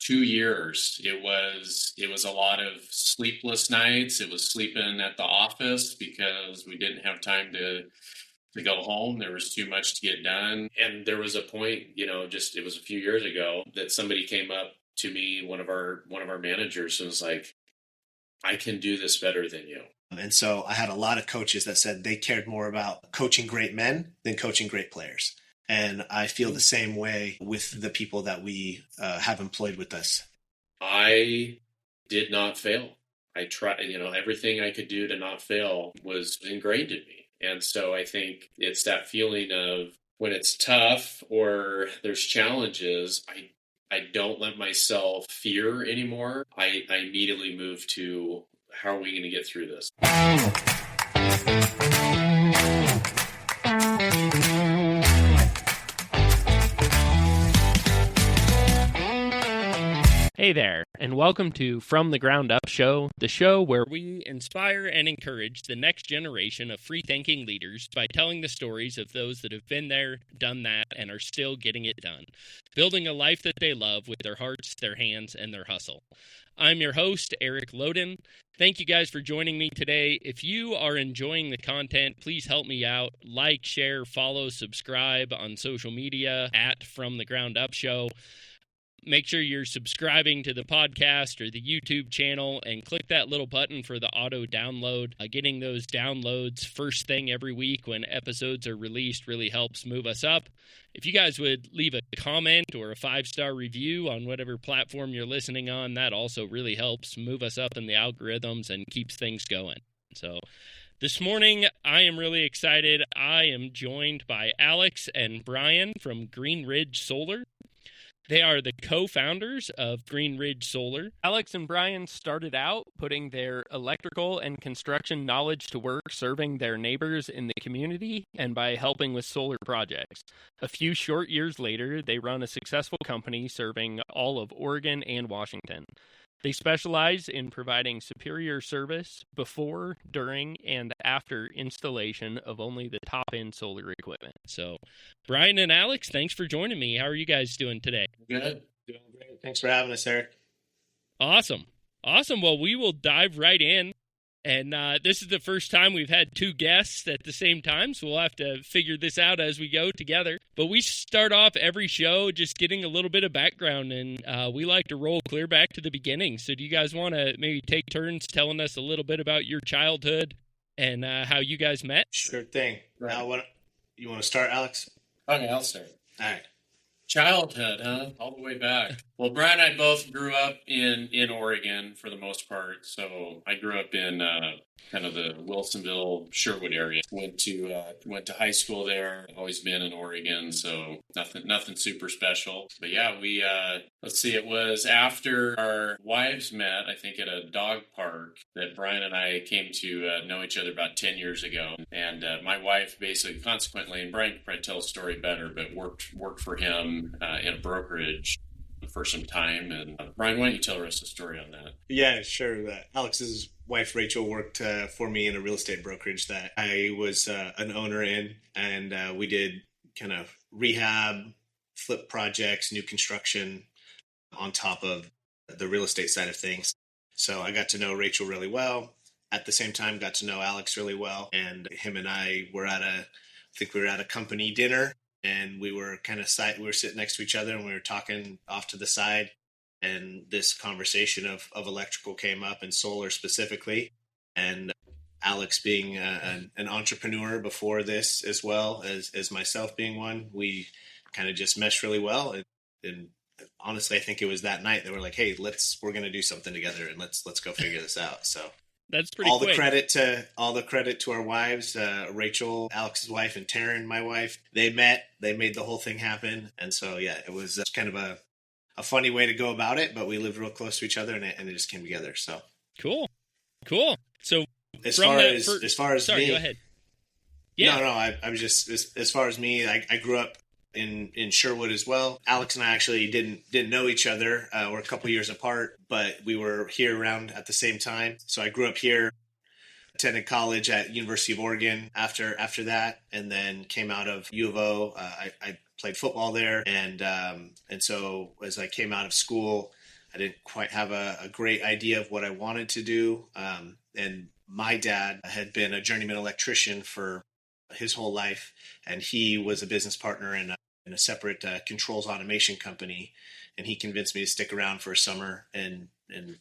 2 years. It was a lot of sleepless nights. It was sleeping at the office because we didn't have time to go home. There was too much to get done. And there was a point, it was a few years ago that somebody came up to me, one of our managers, and was like, I can do this better than you. And so I had a lot of coaches that said they cared more about coaching great men than coaching great players. And I feel the same way with the people that we have employed with us. I did not fail. I tried, everything I could do to not fail was ingrained in me. And so I think it's that feeling of when it's tough or there's challenges, I don't let myself fear anymore. I immediately move to, how are we going to get through this? Hey there, and welcome to From the Ground Up Show, the show where we inspire and encourage the next generation of free-thinking leaders by telling the stories of those that have been there, done that, and are still getting it done, building a life that they love with their hearts, their hands, and their hustle. I'm your host, Erick Loden. Thank you guys for joining me today. If you are enjoying the content, please help me out. Like, share, follow, subscribe on social media at From the Ground Up Show. Make sure you're subscribing to the podcast or the YouTube channel and click that little button for the auto download. Getting those downloads first thing every week when episodes are released really helps move us up. If you guys would leave a comment or a 5-star review on whatever platform you're listening on, that also really helps move us up in the algorithms and keeps things going. So this morning, I am really excited. I am joined by Alex and Brian from Green Ridge Solar. They are the co-founders of Green Ridge Solar. Alex and Brian started out putting their electrical and construction knowledge to work serving their neighbors in the community and by helping with solar projects. A few short years later, they run a successful company serving all of Oregon and Washington. They specialize in providing superior service before, during, and after installation of only the top-end solar equipment. So, Brian and Alex, thanks for joining me. How are you guys doing today? Good. Doing great. Thanks for having us, Eric. Awesome. Well, we will dive right in. And this is the first time we've had two guests at the same time, so we'll have to figure this out as we go together. But we start off every show just getting a little bit of background, and we like to roll clear back to the beginning. So do you guys want to maybe take turns telling us a little bit about your childhood and how you guys met? Sure thing. Right. Now, you want to start, Alex? Okay, I'll start. All right. Childhood, huh? All the way back. Well, Brian and I both grew up in Oregon for the most part. So I grew up in kind of the Wilsonville, Sherwood area. Went to high school there. Always been in Oregon, so nothing super special. But yeah, we let's see. It was after our wives met, I think, at a dog park that Brian and I came to know each other about 10 years ago. And my wife basically, consequently, and Brian can probably tell a story better, but worked for him in a brokerage for some time. And Brian, why don't you tell the rest of the story on that? Yeah, sure. Alex's wife, Rachel, worked for me in a real estate brokerage that I was an owner in. And we did kind of rehab, flip projects, new construction on top of the real estate side of things. So I got to know Rachel really well. At the same time, got to know Alex really well. And him and I were at a company dinner. And we were we were sitting next to each other and we were talking off to the side. And this conversation of electrical came up and solar specifically. And Alex being an entrepreneur before this, as well as myself being one, we kind of just meshed really well. And honestly, I think it was that night that we're like, hey, we're going to do something together and let's go figure this out. So that's pretty all quick. the credit to our wives, Rachel, Alex's wife, and Taryn, my wife. They met, they made the whole thing happen. And so, yeah, it was kind of a funny way to go about it, but we lived real close to each other and it just came together. So cool. So as far as sorry, me, go ahead. Yeah. No, I was just, as far as me, I grew up in Sherwood as well. Alex and I actually didn't know each other. We're a couple years apart, but we were here around at the same time. So I grew up here, attended college at University of Oregon after that, and then came out of U of O. I played football there, and so as I came out of school, I didn't quite have a great idea of what I wanted to do. And my dad had been a journeyman electrician for his whole life, and he was a business partner in a separate controls automation company. And he convinced me to stick around for a summer and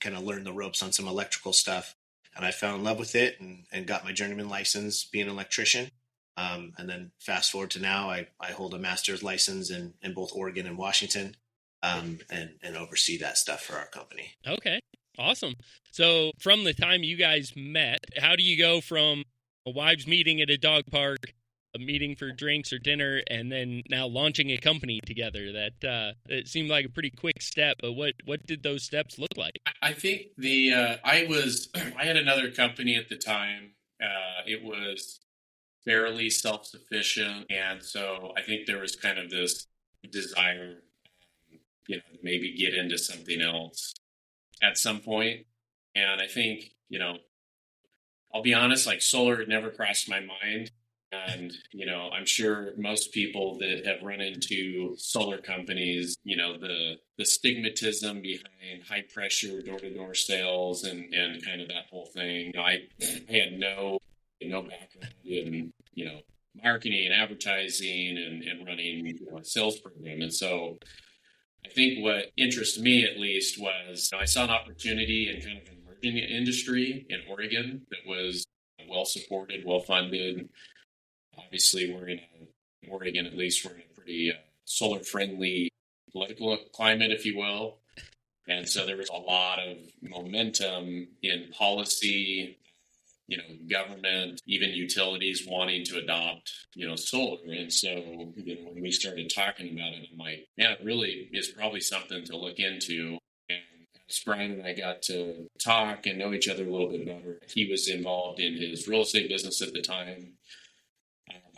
kind of learn the ropes on some electrical stuff. And I fell in love with it and got my journeyman license being an electrician. And then fast forward to now, I hold a master's license in both Oregon and Washington, and oversee that stuff for our company. Okay, awesome. So from the time you guys met, how do you go from a wives meeting at a dog park, a meeting for drinks or dinner, and then now launching a company together? That it seemed like a pretty quick step, but what did those steps look like? I think I had another company at the time. It was fairly self-sufficient, and so I think there was kind of this desire, to maybe get into something else at some point. And I think, I'll be honest, like solar had never crossed my mind. And, I'm sure most people that have run into solar companies, the stigmatism behind high pressure door-to-door sales and kind of that whole thing. I had no background in, marketing and advertising and running a sales program. And so I think what interested me at least was I saw an opportunity in kind of an emerging industry in Oregon that was well supported, well funded. Obviously, we're in Oregon, at least we're in a pretty solar friendly political climate, if you will. And so there was a lot of momentum in policy, government, even utilities wanting to adopt, solar. And so, when we started talking about it, I'm like, man, it really is probably something to look into. And as Brian and I got to talk and know each other a little bit better, he was involved in his real estate business at the time.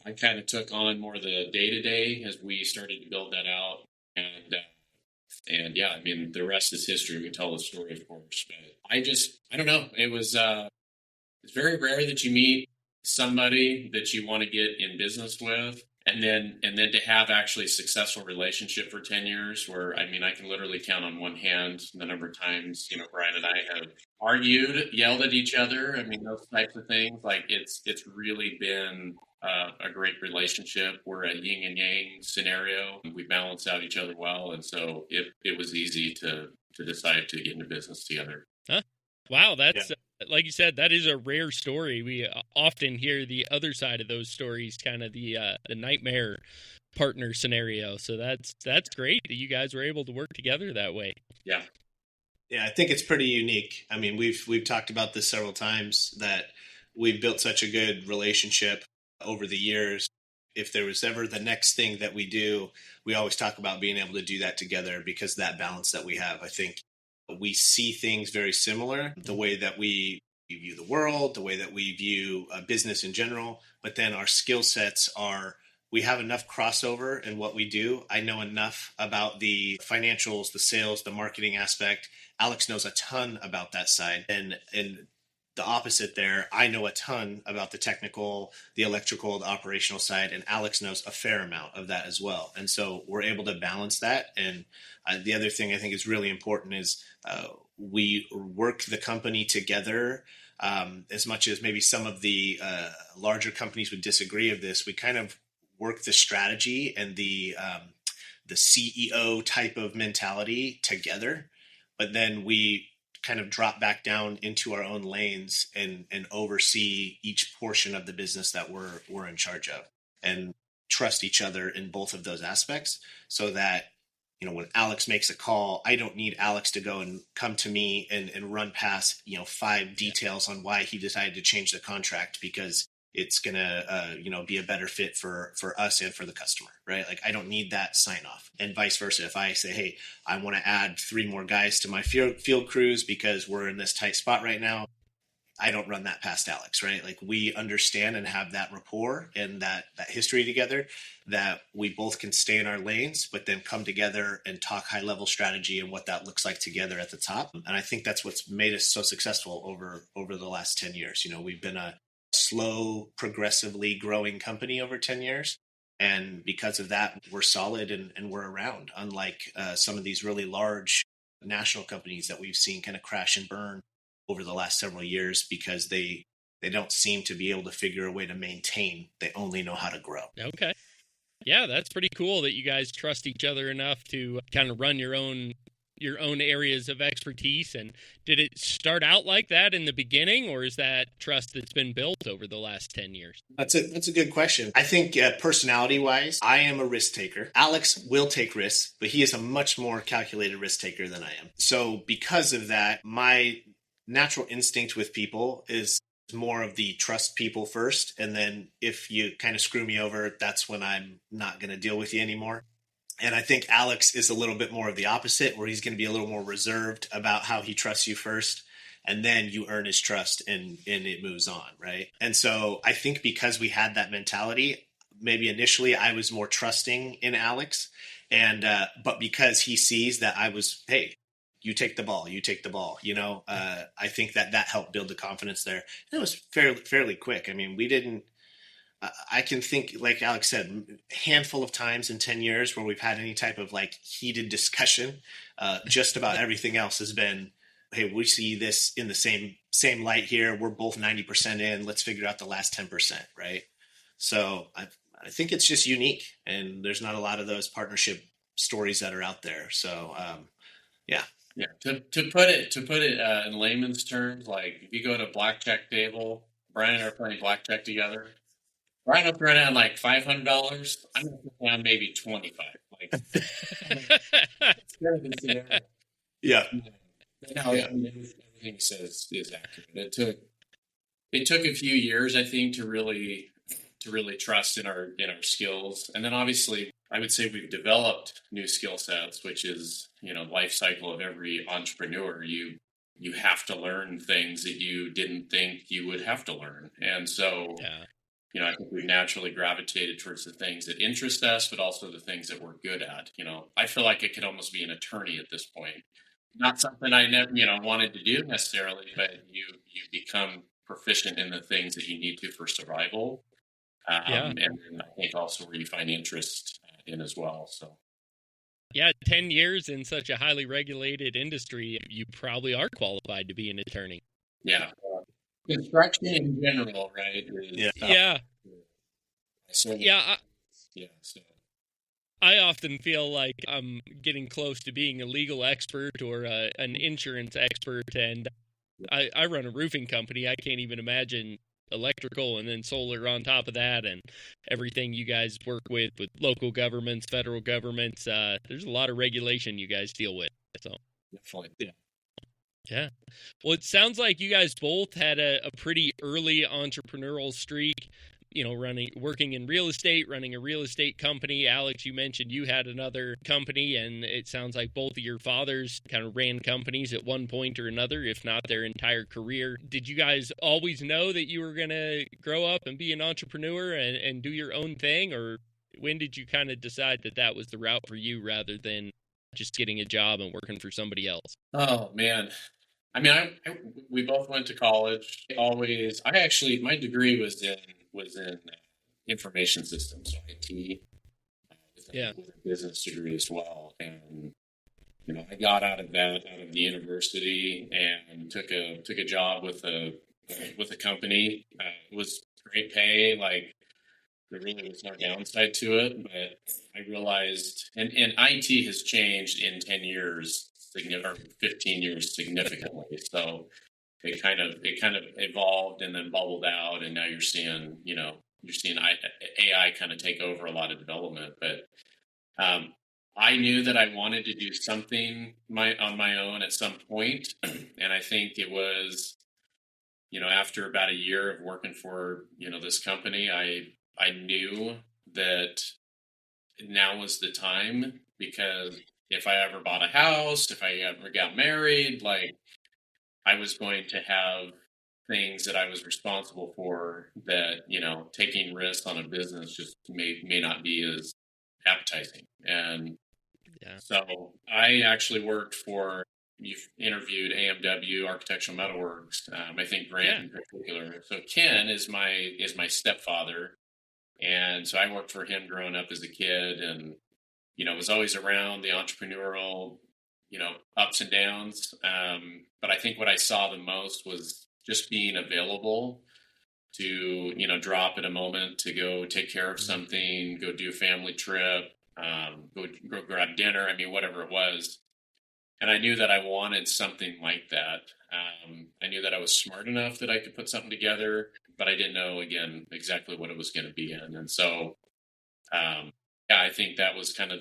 I kind of took on more the day-to-day as we started to build that out. And yeah, I mean, the rest is history. We can tell the story, of course. But I don't know. It was, it's very rare that you meet somebody that you want to get in business with, and then to have actually a successful relationship for 10 years where, I mean, I can literally count on one hand the number of times, Brian and I have argued, yelled at each other. I mean, those types of things. Like it's really been a great relationship. We're a yin and yang scenario. We balance out each other well. And so it was easy to decide to get into business together. Huh? Wow. That's, like you said, that is a rare story. We often hear the other side of those stories, kind of the nightmare partner scenario. So that's great that you guys were able to work together that way. Yeah. Yeah, I think it's pretty unique. I mean, we've talked about this several times, that we've built such a good relationship over the years. If there was ever the next thing that we do, we always talk about being able to do that together, because that balance that we have, I think we see things very similar, the way that we view the world, the way that we view business in general, but then our skill sets we have enough crossover in what we do. I know enough about the financials, the sales, the marketing aspect. Alex knows a ton about that side. And the opposite there, I know a ton about the technical, the electrical, the operational side, and Alex knows a fair amount of that as well. And so we're able to balance that. And the other thing I think is really important is we work the company together. As much as maybe some of the larger companies would disagree of this, we kind of work the strategy and the CEO type of mentality together, but then we kind of drop back down into our own lanes and oversee each portion of the business that we're in charge of, and trust each other in both of those aspects, so that when Alex makes a call, I don't need Alex to go and come to me and run past 5 details on why he decided to change the contract, because it's gonna be a better fit for us and for the customer, right? Like, I don't need that sign off. And vice versa. If I say, hey, I want to add 3 more guys to my field crews because we're in this tight spot right now, I don't run that past Alex, right? Like, we understand and have that rapport and that history together, that we both can stay in our lanes, but then come together and talk high level strategy and what that looks like together at the top. And I think that's what's made us so successful over the last 10 years. We've been a slow, progressively growing company over 10 years. And because of that, we're solid and we're around, unlike some of these really large national companies that we've seen kind of crash and burn over the last several years because they don't seem to be able to figure a way to maintain. They only know how to grow. Okay. Yeah, that's pretty cool that you guys trust each other enough to kind of run your own areas of expertise. And did it start out like that in the beginning, or is that trust that's been built over the last 10 years? That's a good question. I think personality wise, I am a risk taker. Alex will take risks, but he is a much more calculated risk taker than I am. So because of that, my natural instinct with people is more of the trust people first. And then if you kind of screw me over, that's when I'm not going to deal with you anymore. And I think Alex is a little bit more of the opposite, where he's going to be a little more reserved about how he trusts you first. And then you earn his trust and it moves on. Right. And so I think because we had that mentality, maybe initially I was more trusting in Alex. And, but because he sees that I was, hey, you take the ball, I think that helped build the confidence there. And it was fairly quick. I mean, we didn't, I can think, like Alex said, a handful of times in 10 years where we've had any type of like heated discussion. Just about everything else has been, hey, we see this in the same light here. We're both 90% in. Let's figure out the last 10%. Right. So I think it's just unique, and there's not a lot of those partnership stories that are out there. So, yeah. Yeah. To put it in layman's terms, like if you go to a blackjack table, Brian and I are playing blackjack together. Brian will throw down like $500. I'm gonna put down maybe 25. Like, yeah. No, everything he says is accurate. It took a few years, I think, to really trust in our skills, and then obviously I would say we've developed new skill sets, which is life cycle of every entrepreneur. You have to learn things that you didn't think you would have to learn, and so I think we've naturally gravitated towards the things that interest us, but also the things that we're good at. I feel like I could almost be an attorney at this point. Not something I never wanted to do necessarily, but you become proficient in the things that you need to for survival. And I think also where you find interest in as well. So, yeah, 10 years in such a highly regulated industry, you probably are qualified to be an attorney. Yeah, construction in general, right? So, I often feel like I'm getting close to being a legal expert or an insurance expert, and I run a roofing company. I can't even imagine electrical and then solar on top of that, and everything you guys work with local governments, federal governments. There's a lot of regulation you guys deal with. So definitely, yeah. Well, it sounds like you guys both had a pretty early entrepreneurial streak. Working in real estate, running a real estate company. Alex, you mentioned you had another company, and it sounds like both of your fathers kind of ran companies at one point or another, if not their entire career. Did you guys always know that you were going to grow up and be an entrepreneur and do your own thing, or when did you kind of decide that was the route for you rather than just getting a job and working for somebody else? Oh, man. I mean, we both went to college. My degree was in information systems, IT, with a business degree as well. And I got out of the university and took a job with a company. It was great pay. Like, there really was no downside to it, but I realized, and IT has changed in 10 years, or 15 years significantly. So it kind of evolved and then bubbled out, and now you're seeing AI kind of take over a lot of development. But I knew that I wanted to do something on my own at some point, and I think it was, after about a year of working for this company, I knew that now was the time, because if I ever bought a house, if I ever got married, like, I was going to have things that I was responsible for that, taking risks on a business just may not be as appetizing. And so I actually worked for, you've interviewed AMW, Architectural Metalworks. I think Grant in particular. So Ken is my stepfather. And so I worked for him growing up as a kid, and, was always around the entrepreneurial ups and downs. But I think what I saw the most was just being available to, drop at a moment to go take care of something, go do a family trip, go grab dinner. I mean, whatever it was. And I knew that I wanted something like that. I knew that I was smart enough that I could put something together, but I didn't know, again, exactly what it was going to be in. And so, I think that was kind of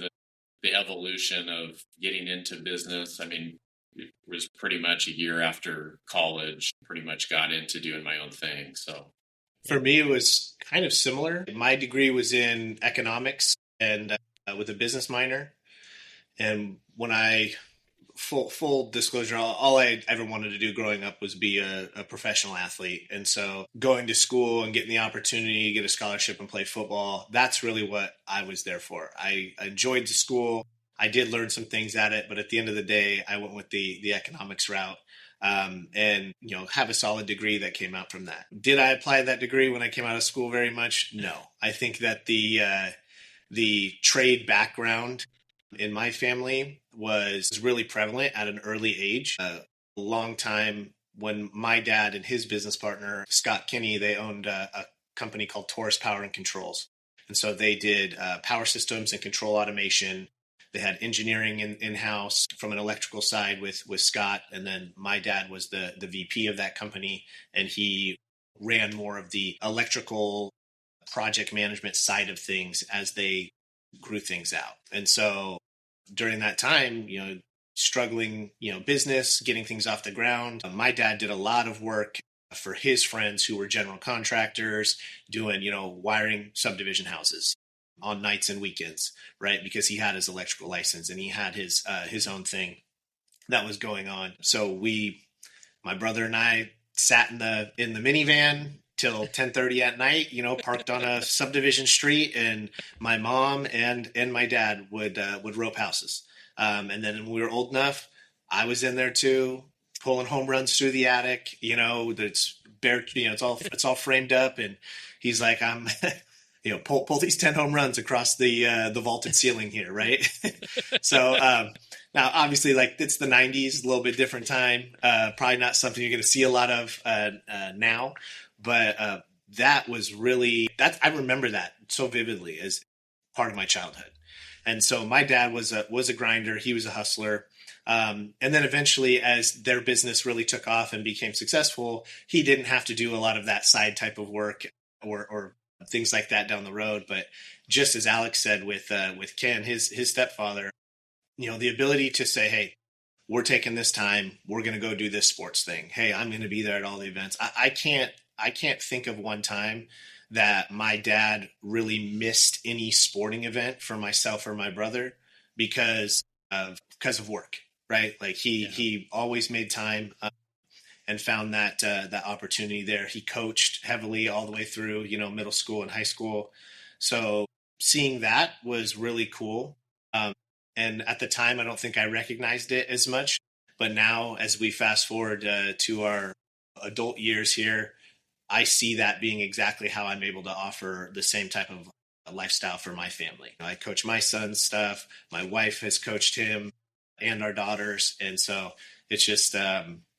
the evolution of getting into business. I mean, it was pretty much a year after college, pretty much got into doing my own thing. So for me, it was kind of similar. My degree was in economics and with a business minor. And when full disclosure, all I ever wanted to do growing up was be a professional athlete. And so going to school and getting the opportunity to get a scholarship and play football, that's really what I was there for. I enjoyed the school. I did learn some things at it, but at the end of the day, I went with the economics route. And have a solid degree that came out from that. Did I apply that degree when I came out of school very much? No. I think that the trade background in my family was really prevalent at an early age. A long time when my dad and his business partner, Scott Kinney, they owned a company called Taurus Power and Controls. And so they did power systems and control automation. They had engineering in-house from an electrical side with Scott. And then my dad was the VP of that company. And he ran more of the electrical project management side of things as they grew things out. And so during that time, struggling, business, getting things off the ground, my dad did a lot of work for his friends who were general contractors doing, wiring subdivision houses on nights and weekends, right? Because he had his electrical license and he had his own thing that was going on. So my brother and I sat in the minivan till 10:30 at night, parked on a subdivision street, and my mom and my dad would rope houses. And then when we were old enough, I was in there too, pulling home runs through the attic. That's bare, it's all framed up, and he's like, I'm pull these 10 home runs across the vaulted ceiling here, right? So now, obviously, it's the 90s, a little bit different time. Probably not something you're going to see a lot of now, but that was really I remember that so vividly as part of my childhood. And so my dad was a grinder. He was a hustler. And then eventually, as their business really took off and became successful, he didn't have to do a lot of that side type of work or things like that down the road. But just as Alex said with Ken, his stepfather, the ability to say, hey, we're taking this time, we're going to go do this sports thing. Hey, I'm going to be there at all the events. I can't think of one time that my dad really missed any sporting event for myself or my brother because of work, right? He always made time and found that opportunity there. He coached heavily all the way through, middle school and high school. So seeing that was really cool. And at the time, I don't think I recognized it as much. But now, as we fast forward to our adult years here, I see that being exactly how I'm able to offer the same type of lifestyle for my family. I coach my son's stuff. My wife has coached him and our daughters. And so it's just,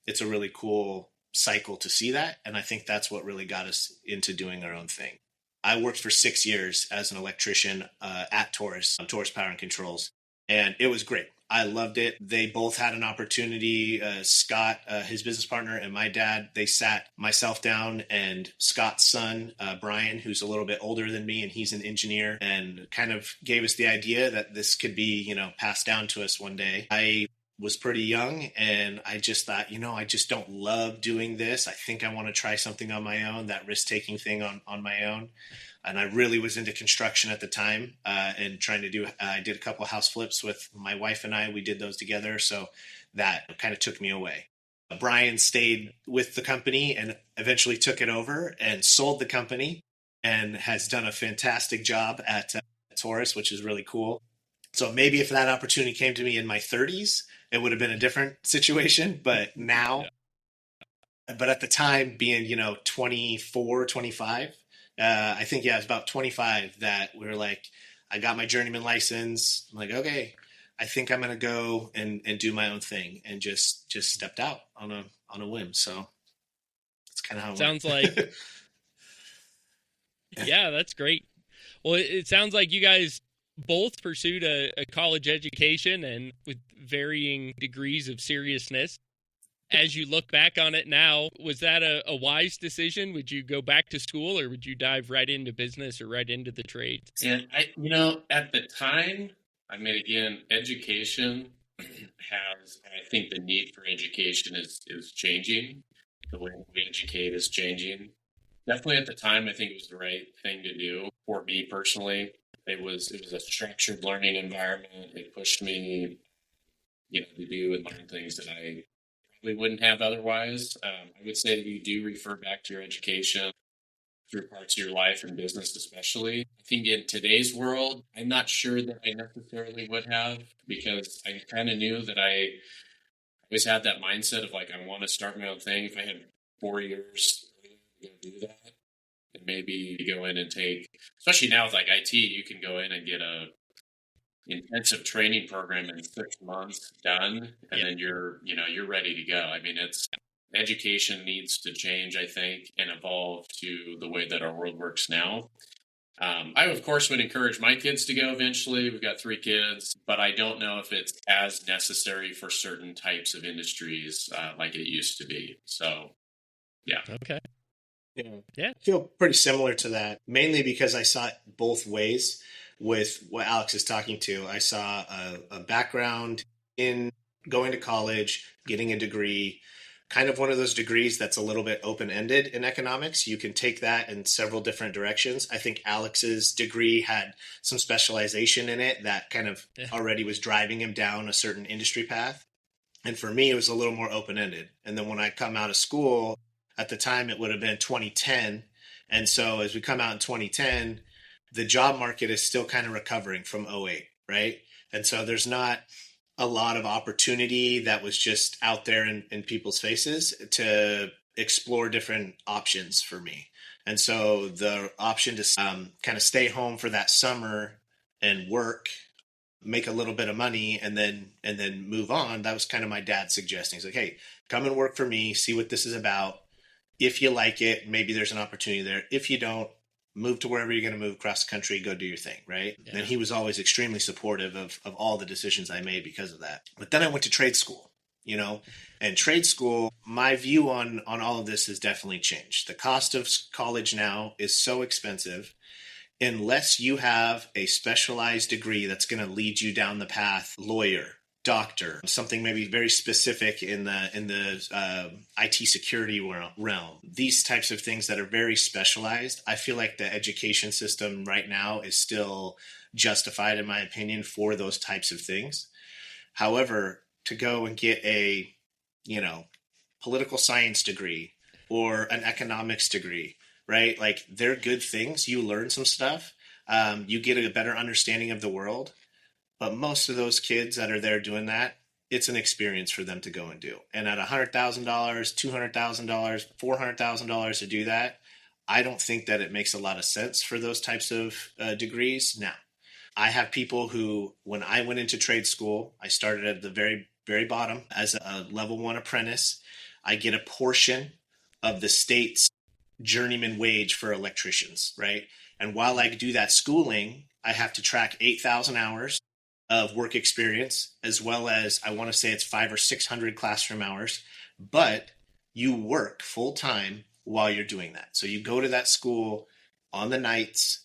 it's a really cool cycle to see that. And I think that's what really got us into doing our own thing. I worked for 6 years as an electrician at Taurus Power and Controls. And it was great. I loved it. They both had an opportunity. Scott, his business partner, and my dad, they sat myself down and Scott's son, Brian, who's a little bit older than me, and he's an engineer, and kind of gave us the idea that this could be, passed down to us one day. I was pretty young and I just thought, I just don't love doing this. I think I want to try something on my own, that risk-taking thing on my own. And I really was into construction at the time and trying to I did a couple of house flips with my wife and I. We did those together. So that kind of took me away. Brian stayed with the company and eventually took it over and sold the company and has done a fantastic job at Taurus, which is really cool. So maybe if that opportunity came to me in my 30s, it would have been a different situation. But now, but at the time being, 24, 25, I think, it was about 25 that we were like, I got my journeyman license. I'm like, okay, I think I'm going to go and do my own thing, and just stepped out on a whim. So that's kind of how it Sounds went. like, yeah, that's great. Well, it sounds like you guys both pursued a college education and with varying degrees of seriousness. As you look back on it now, was that a wise decision? Would you go back to school, or would you dive right into business or right into the trades? And at the time, I mean, again, education I think the need for education is changing. The way we educate is changing. Definitely at the time, I think it was the right thing to do for me personally. It was a structured learning environment. It pushed me, to do and learn things that I probably wouldn't have otherwise. I would say you do refer back to your education through parts of your life and business, especially. I think in today's world, I'm not sure that I necessarily would have, because I kind of knew that I always had that mindset of like, I want to start my own thing. If I had 4 years to do that, and maybe go in and take, especially now with like IT, you can go in and get a intensive training program in 6 months done, and then you're ready to go. I mean, education needs to change, I think, and evolve to the way that our world works now. I, of course, would encourage my kids to go eventually. We've got 3 kids, but I don't know if it's as necessary for certain types of industries like it used to be. So, yeah. Okay. Yeah. I feel pretty similar to that, mainly because I saw it both ways with what Alex is talking to. I saw a background in going to college, getting a degree, kind of one of those degrees that's a little bit open-ended in economics. You can take that in several different directions. I think Alex's degree had some specialization in it that kind of already was driving him down a certain industry path. And for me, it was a little more open-ended. And then when I come out of school, at the time, it would have been 2010. And so as we come out in 2010, the job market is still kind of recovering from '08, right? And so there's not a lot of opportunity that was just out there in people's faces to explore different options for me. And so the option to kind of stay home for that summer and work, make a little bit of money, and then move on, that was kind of my dad suggesting. He's like, hey, come and work for me, see what this is about. If you like it, maybe there's an opportunity there. If you don't, move to wherever you're going to move across the country, go do your thing, right? Yeah. And he was always extremely supportive of all the decisions I made because of that. But then I went to trade school, and trade school, my view on all of this has definitely changed. The cost of college now is so expensive. Unless you have a specialized degree that's going to lead you down the path, lawyer, doctor, something maybe very specific in the IT security realm. These types of things that are very specialized. I feel like the education system right now is still justified, in my opinion, for those types of things. However, to go and get a, political science degree or an economics degree, right? Like, they're good things. You learn some stuff. You get a better understanding of the world. But most of those kids that are there doing that, it's an experience for them to go and do. And at $100,000, $200,000, $400,000 to do that, I don't think that it makes a lot of sense for those types of degrees. Now, I have people who, when I went into trade school, I started at the very, very bottom as a level 1 apprentice. I get a portion of the state's journeyman wage for electricians, right? And while I do that schooling, I have to track 8,000 hours of work experience, as well as, I want to say it's 500 or 600 classroom hours, but you work full time while you're doing that. So you go to that school on the nights,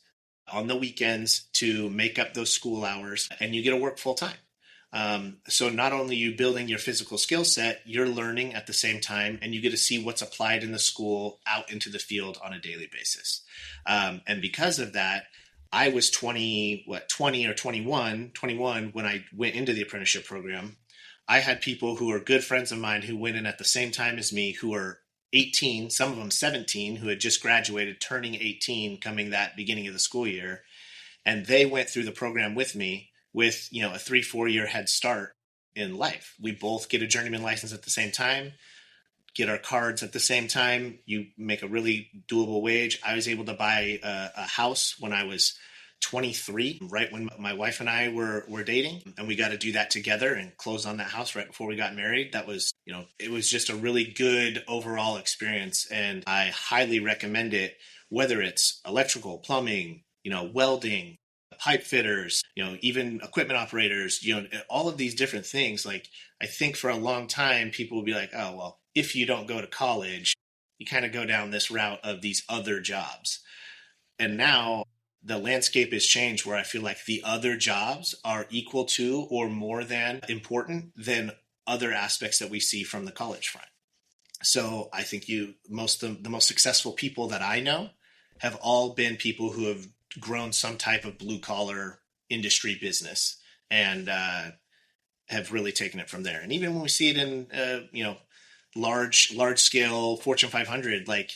on the weekends to make up those school hours, and you get to work full time. So not only are you building your physical skill set, you're learning at the same time, and you get to see what's applied in the school out into the field on a daily basis. And because of that, I was 20 or 21 when I went into the apprenticeship program. I had people who are good friends of mine who went in at the same time as me, who are 18, some of them 17, who had just graduated, turning 18, coming that beginning of the school year. And they went through the program with me with, a 3-4 year head start in life. We both get a journeyman license at the same time, get our cards at the same time. You make a really doable wage. I was able to buy a house when I was 23, right when my wife and I were dating, and we got to do that together and close on that house right before we got married. That was, it was just a really good overall experience, and I highly recommend it, whether it's electrical, plumbing, welding, pipe fitters, even equipment operators, all of these different things. Like, I think for a long time, people will be like, oh, well, if you don't go to college, you kind of go down this route of these other jobs. And now the landscape has changed where I feel like the other jobs are equal to or more than important than other aspects that we see from the college front. So I think the most successful people that I know have all been people who have grown some type of blue collar industry business and have really taken it from there. And even when we see it in large scale Fortune 500, like,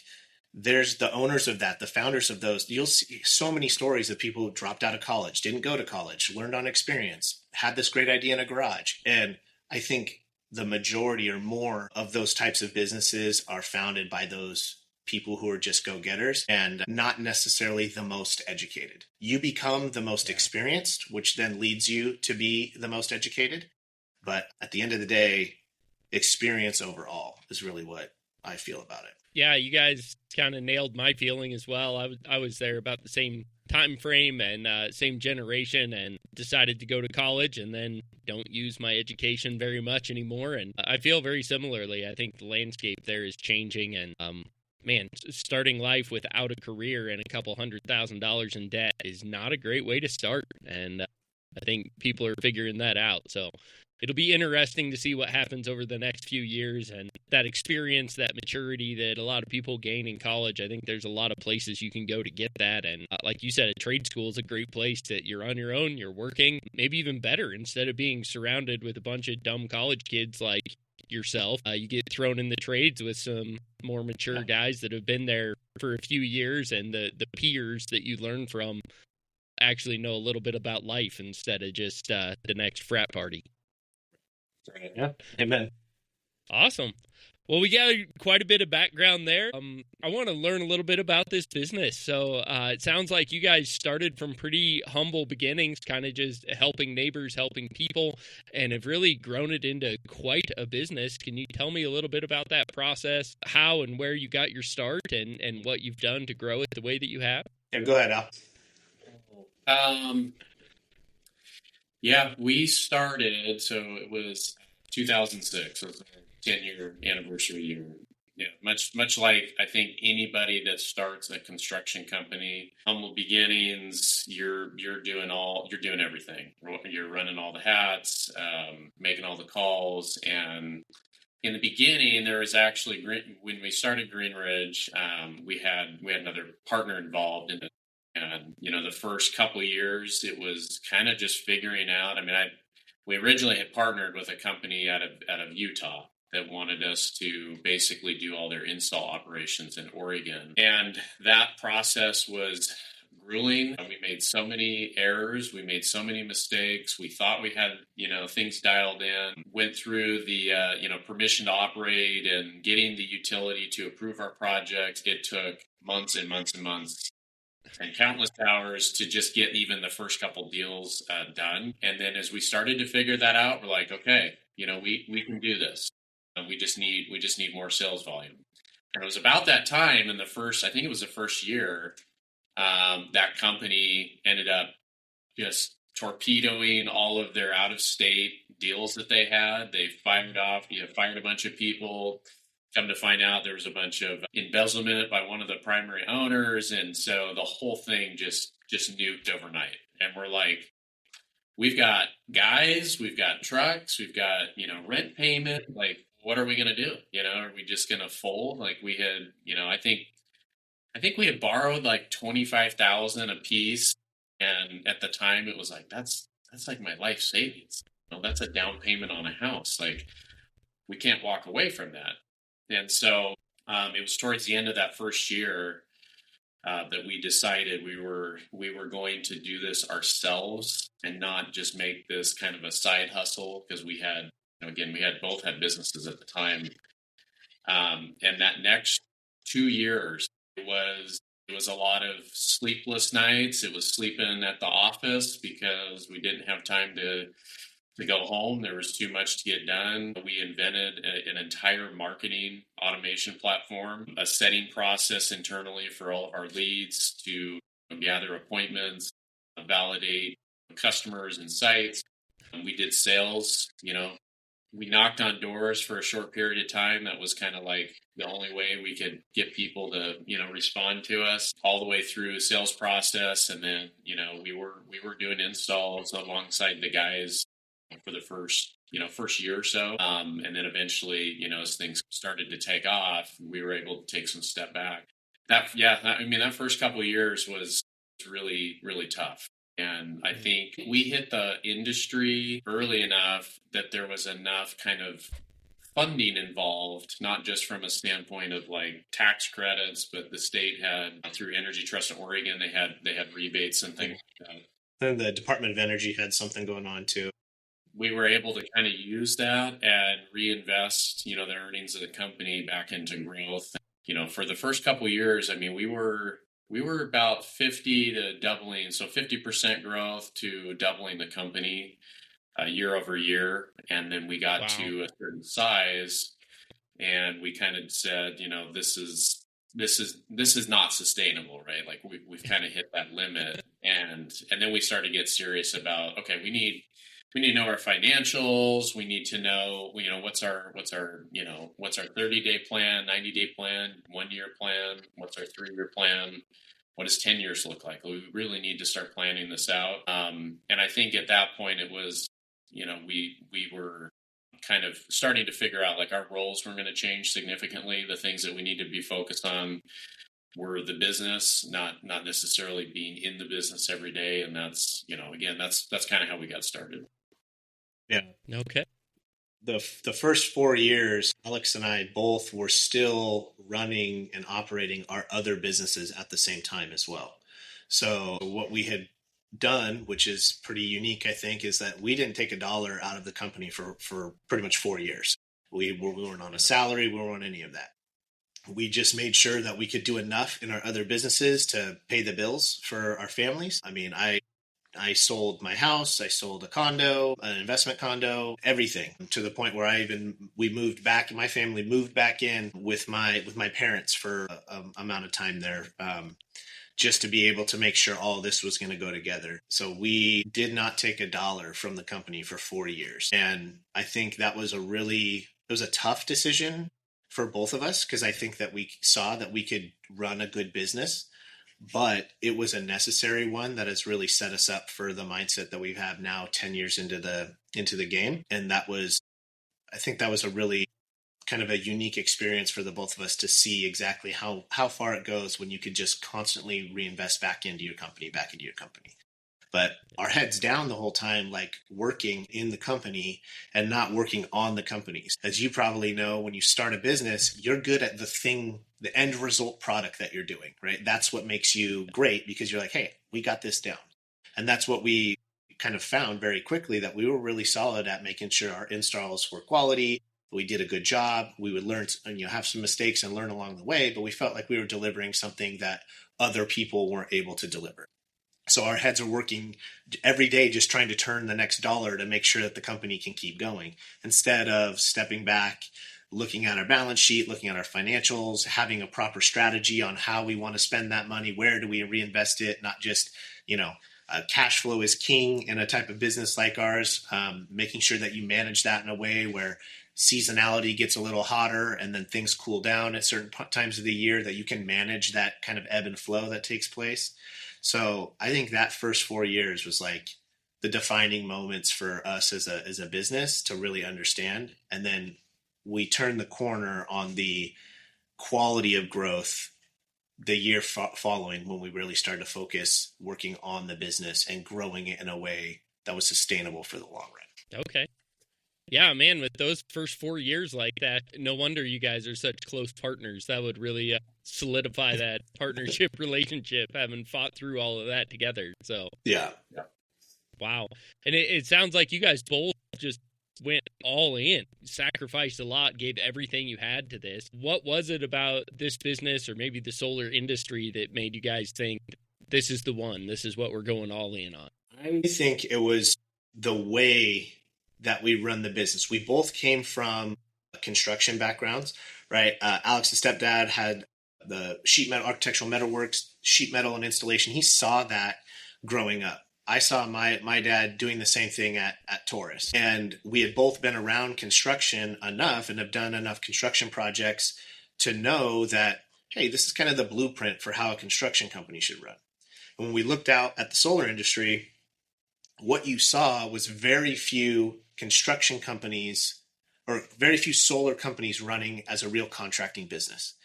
there's the owners of that, the founders of those. You'll see so many stories of people who dropped out of college, didn't go to college, learned on experience, had this great idea in a garage. And I think the majority or more of those types of businesses are founded by those people who are just go-getters and not necessarily the most educated. You become the most experienced, which then leads you to be the most educated. But at the end of the day, experience overall is really what I feel about it. Yeah, you guys kind of nailed my feeling as well. I was there about the same time frame and same generation, and decided to go to college and then don't use my education very much anymore. And I feel very similarly. I think the landscape there is changing, and starting life without a career and a couple $100,000 in debt is not a great way to start. And I think people are figuring that out. So it'll be interesting to see what happens over the next few years, and that experience, that maturity that a lot of people gain in college. I think there's a lot of places you can go to get that. And like you said, a trade school is a great place that you're on your own, you're working, maybe even better, instead of being surrounded with a bunch of dumb college kids like yourself. You get thrown in the trades with some more mature guys that have been there for a few years, and the peers that you learn from actually know a little bit about life instead of just the next frat party. Yeah. Amen. Awesome. Well, we got quite a bit of background there. I want to learn a little bit about this business. So it sounds like you guys started from pretty humble beginnings, kind of just helping neighbors, helping people, and have really grown it into quite a business. Can you tell me a little bit about that process, how and where you got your start, and what you've done to grow it the way that you have? Yeah, go ahead, Al. Yeah, we started, so it was 2006. It was our 10-year anniversary year. Yeah, much like I think anybody that starts a construction company, humble beginnings. You're doing everything. You're running all the hats, making all the calls. And in the beginning, there was actually, when we started Green Ridge, we had another partner involved in it. And, the first couple of years, it was kind of just figuring out. I mean, we originally had partnered with a company out of Utah that wanted us to basically do all their install operations in Oregon. And that process was grueling. We made so many errors. We made so many mistakes. We thought we had, things dialed in, went through the, permission to operate and getting the utility to approve our projects. It took months and months and months and countless hours to just get even the first couple deals done. And then as we started to figure that out, we're like, okay, we can do this. And we just need more sales volume. And it was about that time in the first year, that company ended up just torpedoing all of their out-of-state deals that they had. They fired a bunch of people. Come to find out, there was a bunch of embezzlement by one of the primary owners. And so the whole thing just nuked overnight. And we're like, we've got guys, we've got trucks, we've got, rent payment. Like, what are we going to do? Are we just going to fold? Like, we had, I think we had borrowed like $25,000 a piece. And at the time it was like, that's like my life savings. That's a down payment on a house. Like, we can't walk away from that. And so it was towards the end of that first year that we decided we were going to do this ourselves and not just make this kind of a side hustle, because we had, we both had businesses at the time. And that next 2 years, it was It was a lot of sleepless nights. It was sleeping at the office because we didn't have time to go home. There was too much to get done. We invented an entire marketing automation platform, a setting process internally for all of our leads to gather appointments, validate customers and sites. We did sales, we knocked on doors for a short period of time. That was kind of like the only way we could get people to, respond to us, all the way through the sales process. And then, we were doing installs alongside the guys for the first year or so. And then eventually, as things started to take off, we were able to take some step back. That first couple of years was really, really tough. And I think we hit the industry early enough that there was enough kind of funding involved, not just from a standpoint of like tax credits, but the state had, through Energy Trust in Oregon, they had rebates and things like that. Then the Department of Energy had something going on too. We were able to kind of use that and reinvest, the earnings of the company back into growth. For the first couple of years, we were about 50 to doubling, so 50% growth to doubling the company year over year. And then we got to a certain size, and we kind of said, this is not sustainable, right? Like we've kind of hit that limit, and then we started to get serious about, okay, we need to know our financials. We need to know, what's our 30-day plan, 90-day plan, 1-year plan, what's our 3-year plan, what does 10 years look like? We really need to start planning this out. And I think at that point it was, we were kind of starting to figure out like our roles were going to change significantly. The things that we need to be focused on were the business, not necessarily being in the business every day. And that's, again, that's kind of how we got started. Yeah. Okay. The first 4 years, Alex and I both were still running and operating our other businesses at the same time as well. So what we had done, which is pretty unique, I think, is that we didn't take a dollar out of the company for pretty much 4 years. We weren't on a salary. We weren't on any of that. We just made sure that we could do enough in our other businesses to pay the bills for our families. I sold my house, I sold a condo, an investment condo, everything, to the point where we moved back, my family moved back in with my parents for an amount of time there, just to be able to make sure all this was going to go together. So we did not take a dollar from the company for 4 years. And I think that was it was a tough decision for both of us, because I think that we saw that we could run a good business. But it was a necessary one that has really set us up for the mindset that we have now 10 years into the game. And I think that was a really kind of a unique experience for the both of us to see exactly how far it goes when you could just constantly reinvest back into your company. But our heads down the whole time, like working in the company and not working on the companies. As you probably know, when you start a business, you're good at the end result product that you're doing, right? That's what makes you great, because you're like, hey, we got this down. And that's what we kind of found very quickly, that we were really solid at making sure our installs were quality. We did a good job. We would learn, have some mistakes and learn along the way, but we felt like we were delivering something that other people weren't able to deliver. So our heads are working every day just trying to turn the next dollar to make sure that the company can keep going, instead of stepping back, looking at our balance sheet, looking at our financials, having a proper strategy on how we want to spend that money, where do we reinvest it, not just, cash flow is king in a type of business like ours, making sure that you manage that in a way where seasonality gets a little hotter and then things cool down at certain times of the year, that you can manage that kind of ebb and flow that takes place. So I think that first 4 years was like the defining moments for us as a business to really understand. And then we turned the corner on the quality of growth the year following, when we really started to focus working on the business and growing it in a way that was sustainable for the long run. Okay. Yeah, man, with those first 4 years like that, no wonder you guys are such close partners. That would really solidify that partnership relationship, having fought through all of that together. So yeah. Wow. And it sounds like you guys both just went all in, sacrificed a lot, gave everything you had to this. What was it about this business or maybe the solar industry that made you guys think this is the one, this is what we're going all in on? I think it was the way that we run the business. We both came from construction backgrounds, right? Alex's stepdad had the sheet metal, architectural metalworks, sheet metal and installation. He saw that growing up. I saw my dad doing the same thing at Taurus. And we had both been around construction enough and have done enough construction projects to know that, hey, this is kind of the blueprint for how a construction company should run. And when we looked out at the solar industry, what you saw was very few construction companies or very few solar companies running as a real contracting business.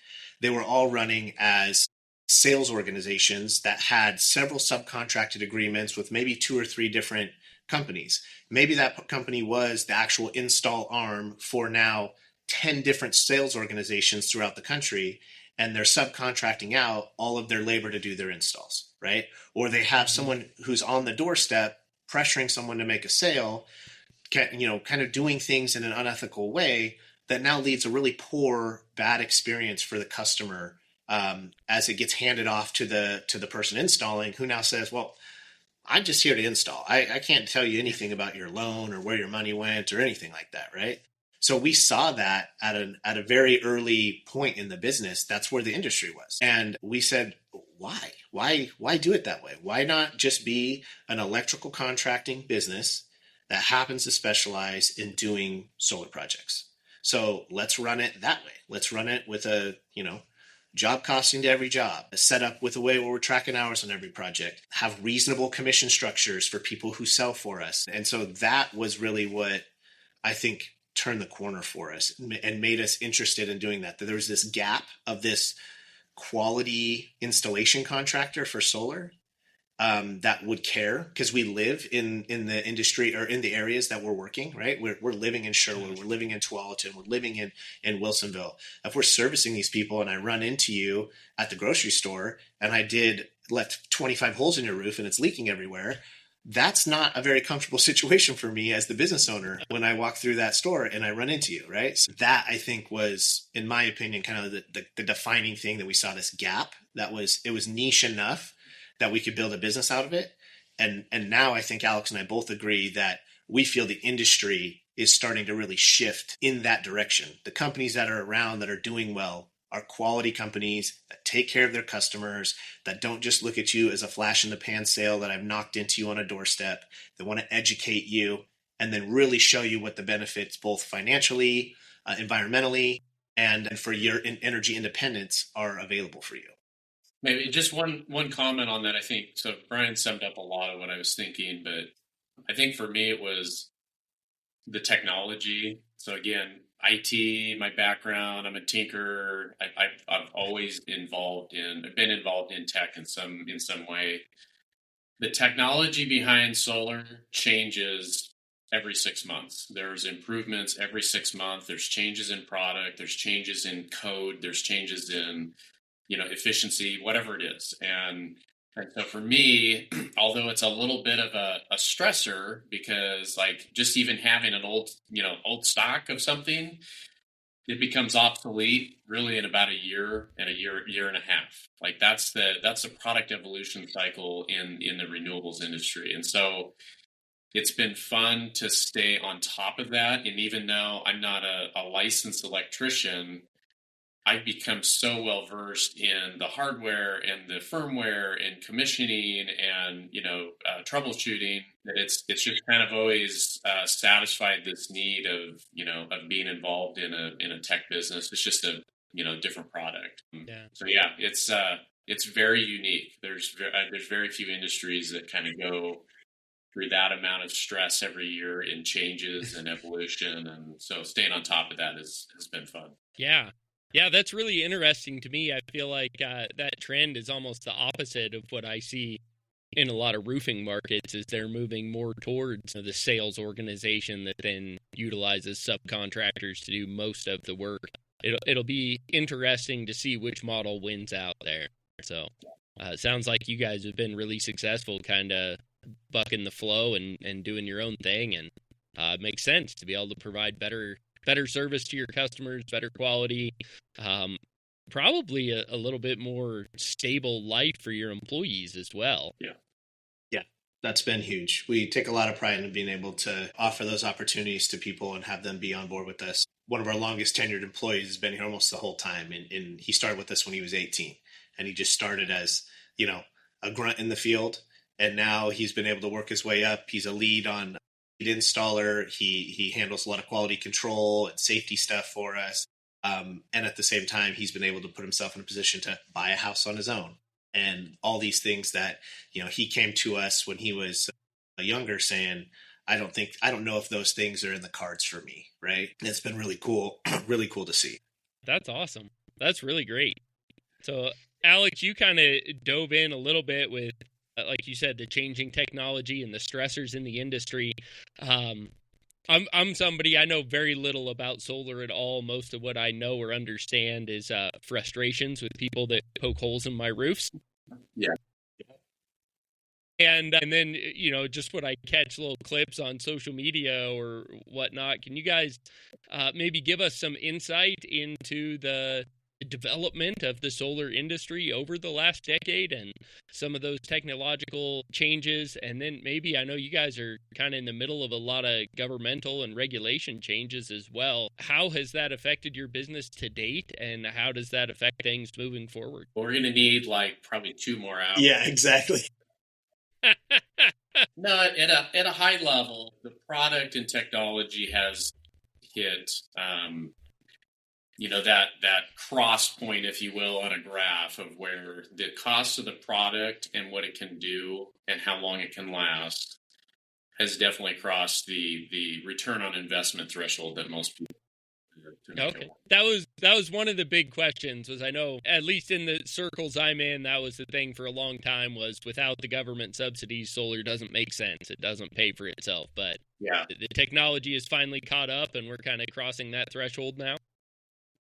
They were all running as sales organizations that had several subcontracted agreements with maybe 2 or 3 different companies. Maybe that company was the actual install arm for now 10 different sales organizations throughout the country, and they're subcontracting out all of their labor to do their installs, right? Or they have someone who's on the doorstep pressuring someone to make a sale, kind of doing things in an unethical way that now leads a really poor, bad experience for the customer as it gets handed off to the person installing, who now says, well, I'm just here to install. I can't tell you anything about your loan or where your money went or anything like that, right? So we saw that at a very early point in the business. That's where the industry was. And we said, why? Why do it that way? Why not just be an electrical contracting business that happens to specialize in doing solar projects? So let's run it that way. Let's run it with a, job costing to every job, set up with a way where we're tracking hours on every project, have reasonable commission structures for people who sell for us. And so that was really what I think turned the corner for us and made us interested in doing that. That there was this gap of this quality installation contractor for solar that would care, because we live in the industry or in the areas that we're working, right? We're living in Sherwood, we're living in Tualatin, we're living in Wilsonville. If we're servicing these people and I run into you at the grocery store and left 25 holes in your roof and it's leaking everywhere, that's not a very comfortable situation for me as the business owner when I walk through that store and I run into you, right? So that, I think, was, in my opinion, kind of the defining thing, that we saw this gap. It was niche enough that we could build a business out of it. And now I think Alex and I both agree that we feel the industry is starting to really shift in that direction. The companies that are around that are doing well are quality companies that take care of their customers, that don't just look at you as a flash in the pan sale that I've knocked into you on a doorstep. They want to educate you and then really show you what the benefits, both financially, environmentally, and for your energy independence, are available for you. Maybe just one comment on that. I think so. Brian summed up a lot of what I was thinking, but I think for me it was the technology. So again, IT, my background, I'm a tinkerer. I've always been involved in tech in some way. The technology behind solar changes every 6 months. There's improvements every 6 months. There's changes in product. There's changes in code. There's changes in efficiency, whatever it is. And so for me, although it's a little bit of a stressor, because like just even having an old stock of something, it becomes obsolete really in about a year and a year and a half. Like that's the product evolution cycle in the renewables industry. And so it's been fun to stay on top of that. And even though I'm not a licensed electrician, I've become so well versed in the hardware and the firmware and commissioning and troubleshooting that it's just kind of always satisfied this need of being involved in a tech business. It's just a different product. Yeah. So yeah, it's very unique. There's very few industries that kind of go through that amount of stress every year in changes and evolution, and so staying on top of that has been fun. Yeah. Yeah, that's really interesting to me. I feel like that trend is almost the opposite of what I see in a lot of roofing markets, is they're moving more towards the sales organization that then utilizes subcontractors to do most of the work. It'll be interesting to see which model wins out there. So it sounds like you guys have been really successful kind of bucking the flow and doing your own thing. And Makes sense to be able to provide better service to your customers, better quality, probably a little bit more stable life for your employees as well. Yeah, that's been huge. We take a lot of pride in being able to offer those opportunities to people and have them be on board with us. One of our longest tenured employees has been here almost the whole time, and he started with us when he was 18, and he just started as, a grunt in the field, and now he's been able to work his way up. He's a lead installer. He handles a lot of quality control and safety stuff for us. And at the same time, he's been able to put himself in a position to buy a house on his own. And all these things that, he came to us when he was younger saying, I don't know if those things are in the cards for me. Right. And it's been really cool, really cool to see. That's awesome. That's really great. So Alex, you kind of dove in a little bit with, like you said, the changing technology and the stressors in the industry. I'm somebody, I know very little about solar at all. Most of what I know or understand is frustrations with people that poke holes in my roofs. Yeah. And then, just what I catch little clips on social media or whatnot. Can you guys maybe give us some insight into the development of the solar industry over the last decade and some of those technological changes? And then maybe, I know you guys are kind of in the middle of a lot of governmental and regulation changes as well. How has that affected your business to date, and how does that affect things moving forward? Well, we're going to need probably 2 more hours. Yeah, exactly. No, at a high level, the product and technology has hit that cross point, if you will, on a graph of where the cost of the product and what it can do and how long it can last has definitely crossed the return on investment threshold that most people. Okay. That was one of the big questions. Was, I know, at least in the circles I'm in, that was the thing for a long time, was without the government subsidies, solar doesn't make sense. It doesn't pay for itself. But yeah, the technology has finally caught up, and we're kind of crossing that threshold now.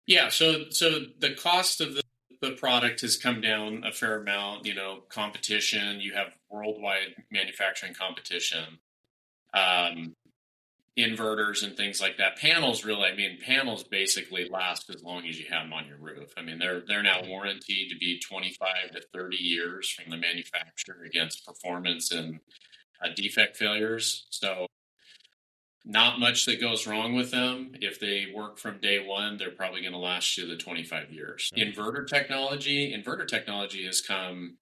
Yeah, so the cost of the product has come down a fair amount. Competition. You have worldwide manufacturing competition, inverters and things like that. Panels basically last as long as you have them on your roof. They're now warranted to be 25 to 30 years from the manufacturer against performance and defect failures. So not much that goes wrong with them. If they work from day one, they're probably going to last you the 25 years. Inverter technology has come,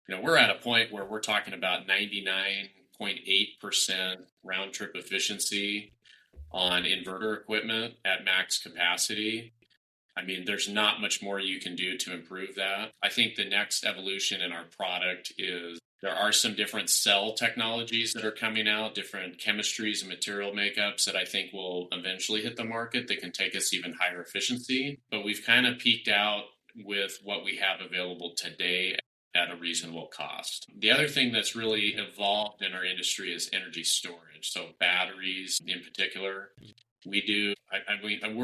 we're at a point where we're talking about 99.8% round trip efficiency on inverter equipment at max capacity. There's not much more you can do to improve that. I think the next evolution in our product is there are some different cell technologies that are coming out, different chemistries and material makeups that I think will eventually hit the market that can take us even higher efficiency. But we've kind of peaked out with what we have available today at a reasonable cost. The other thing that's really evolved in our industry is energy storage. So batteries in particular. We're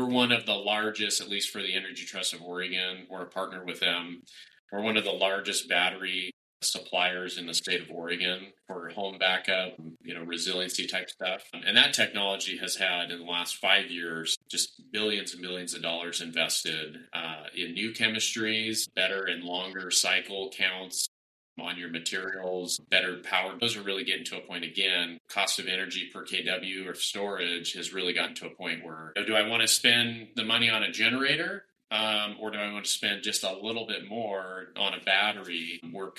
one of the largest, at least for the Energy Trust of Oregon. We're a partner with them. We're one of the largest battery suppliers in the state of Oregon for home backup, resiliency type stuff. And that technology has had, in the last 5 years, just billions and billions of dollars invested in new chemistries, better and longer cycle counts on your materials, better power. Those are really getting to a point again. Cost of energy per kW or storage has really gotten to a point where, do I want to spend the money on a generator? Or do I want to spend just a little bit more on a battery? We're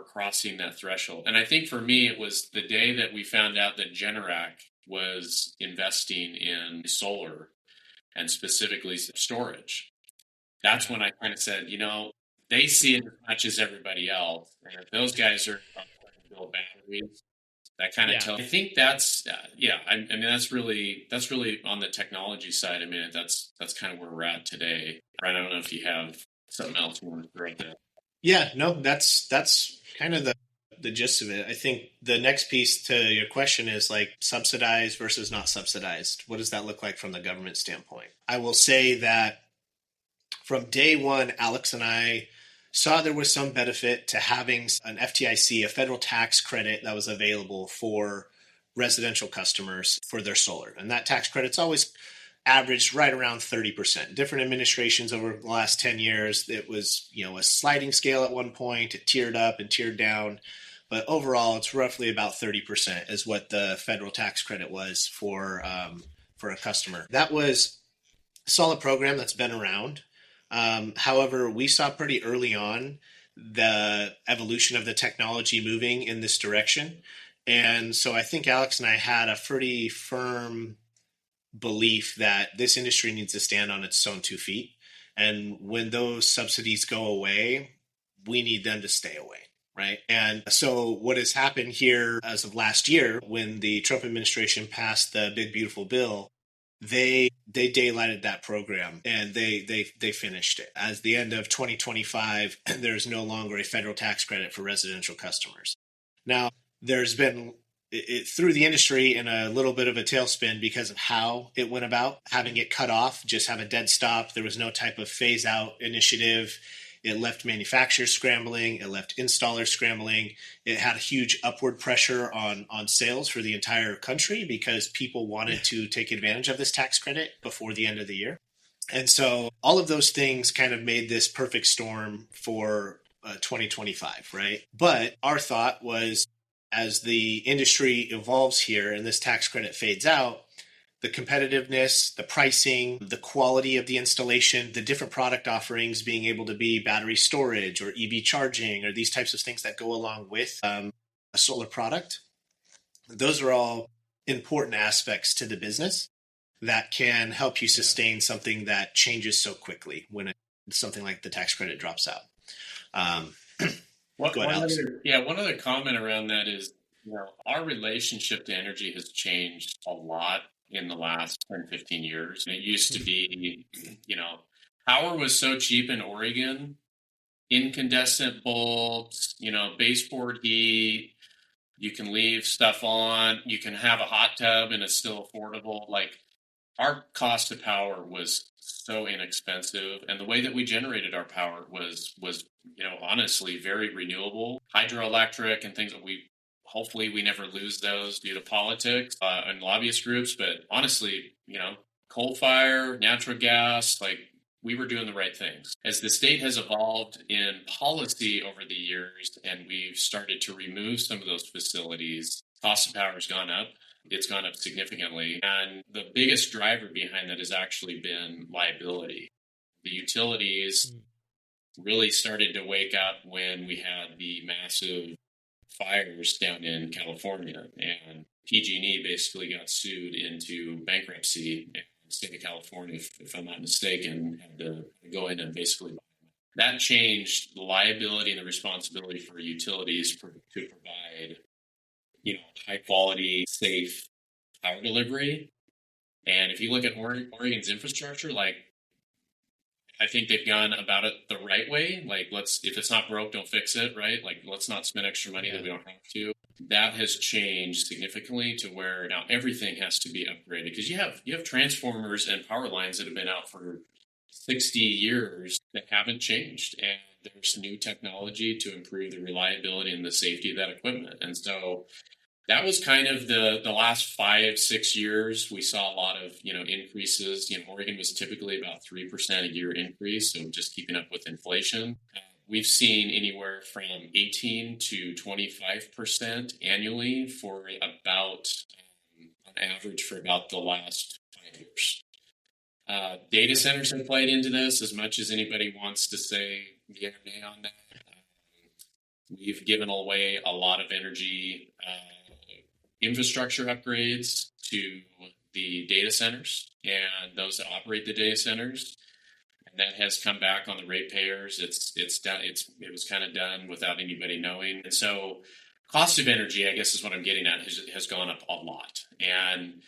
crossing that threshold. And I think for me, it was the day that we found out that Generac was investing in solar and specifically storage. That's when I kind of said, they see it as much as everybody else. And if those guys are trying to build batteries, that kind of tells. I think that's that's really on the technology side. That's kind of where we're at today. Brian, I don't know if you have something else you want to throw out there. Yeah, no, that's kind of the gist of it. I think the next piece to your question is subsidized versus not subsidized. What does that look like from the government standpoint? I will say that from day one, Alex and I saw there was some benefit to having an FTIC, a federal tax credit that was available for residential customers for their solar. And that tax credit's always averaged right around 30%. Different administrations over the last 10 years, it was, a sliding scale at one point, it tiered up and tiered down. But overall, it's roughly about 30% is what the federal tax credit was for a customer. That was a solid program that's been around. However, we saw pretty early on the evolution of the technology moving in this direction. And so I think Alex and I had a pretty firm belief that this industry needs to stand on its own 2 feet. And when those subsidies go away, we need them to stay away. Right. And so what has happened here as of last year, when the Trump administration passed the Big Beautiful Bill, they daylighted that program and they finished it. As the end of 2025, there's no longer a federal tax credit for residential customers. Now, there's been through the industry in a little bit of a tailspin because of how it went about, having it cut off, just have a dead stop. There was no type of phase out initiative. It left manufacturers scrambling. It left installers scrambling. It had a huge upward pressure on sales for the entire country because people wanted to take advantage of this tax credit before the end of the year. And so all of those things kind of made this perfect storm for 2025, right? But our thought was, as the industry evolves here and this tax credit fades out, the competitiveness, the pricing, the quality of the installation, the different product offerings being able to be battery storage or EV charging or these types of things that go along with a solar product. Those are all important aspects to the business that can help you sustain something that changes so quickly when something like the tax credit drops out. Go ahead, Alex. One other comment around that is, our relationship to energy has changed a lot in the last 10, 15 years. It used to be, power was so cheap in Oregon, incandescent bulbs, baseboard heat, you can leave stuff on, you can have a hot tub and it's still affordable. Like, our cost of power was so inexpensive, and the way that we generated our power was honestly very renewable, hydroelectric, and things that hopefully we never lose those due to politics and lobbyist groups. But honestly, coal fire, natural gas, like, we were doing the right things. As the state has evolved in policy over the years and we've started to remove some of those facilities, cost of power has gone up. It's gone up significantly. And the biggest driver behind that has actually been liability. The utilities really started to wake up when we had the massive fires down in California, and PG&E basically got sued into bankruptcy. And the state of California, if I'm not mistaken, had to go in and basically that changed the liability and the responsibility for utilities to provide high quality, safe power delivery. And if you look at Oregon's infrastructure, like, I think they've gone about it the right way. Like, if it's not broke, don't fix it, right? Like, let's not spend extra money that we don't have to. That has changed significantly to where now everything has to be upgraded, because you have transformers and power lines that have been out for 60 years that haven't changed. And there's new technology to improve the reliability and the safety of that equipment. And so that was kind of the last 5-6 years. We saw a lot of, increases. Oregon was typically about 3% a year increase. So just keeping up with inflation. We've seen anywhere from 18 to 25% annually for about, on average, for about the last 5 years. Data centers have played into this as much as anybody wants to say yeah or nay on that. We've given away a lot of energy infrastructure upgrades to the data centers and those that operate the data centers, and that has come back on the ratepayers. It's done. It was kind of done without anybody knowing, and so cost of energy, I guess, is what I'm getting at, has gone up a lot. And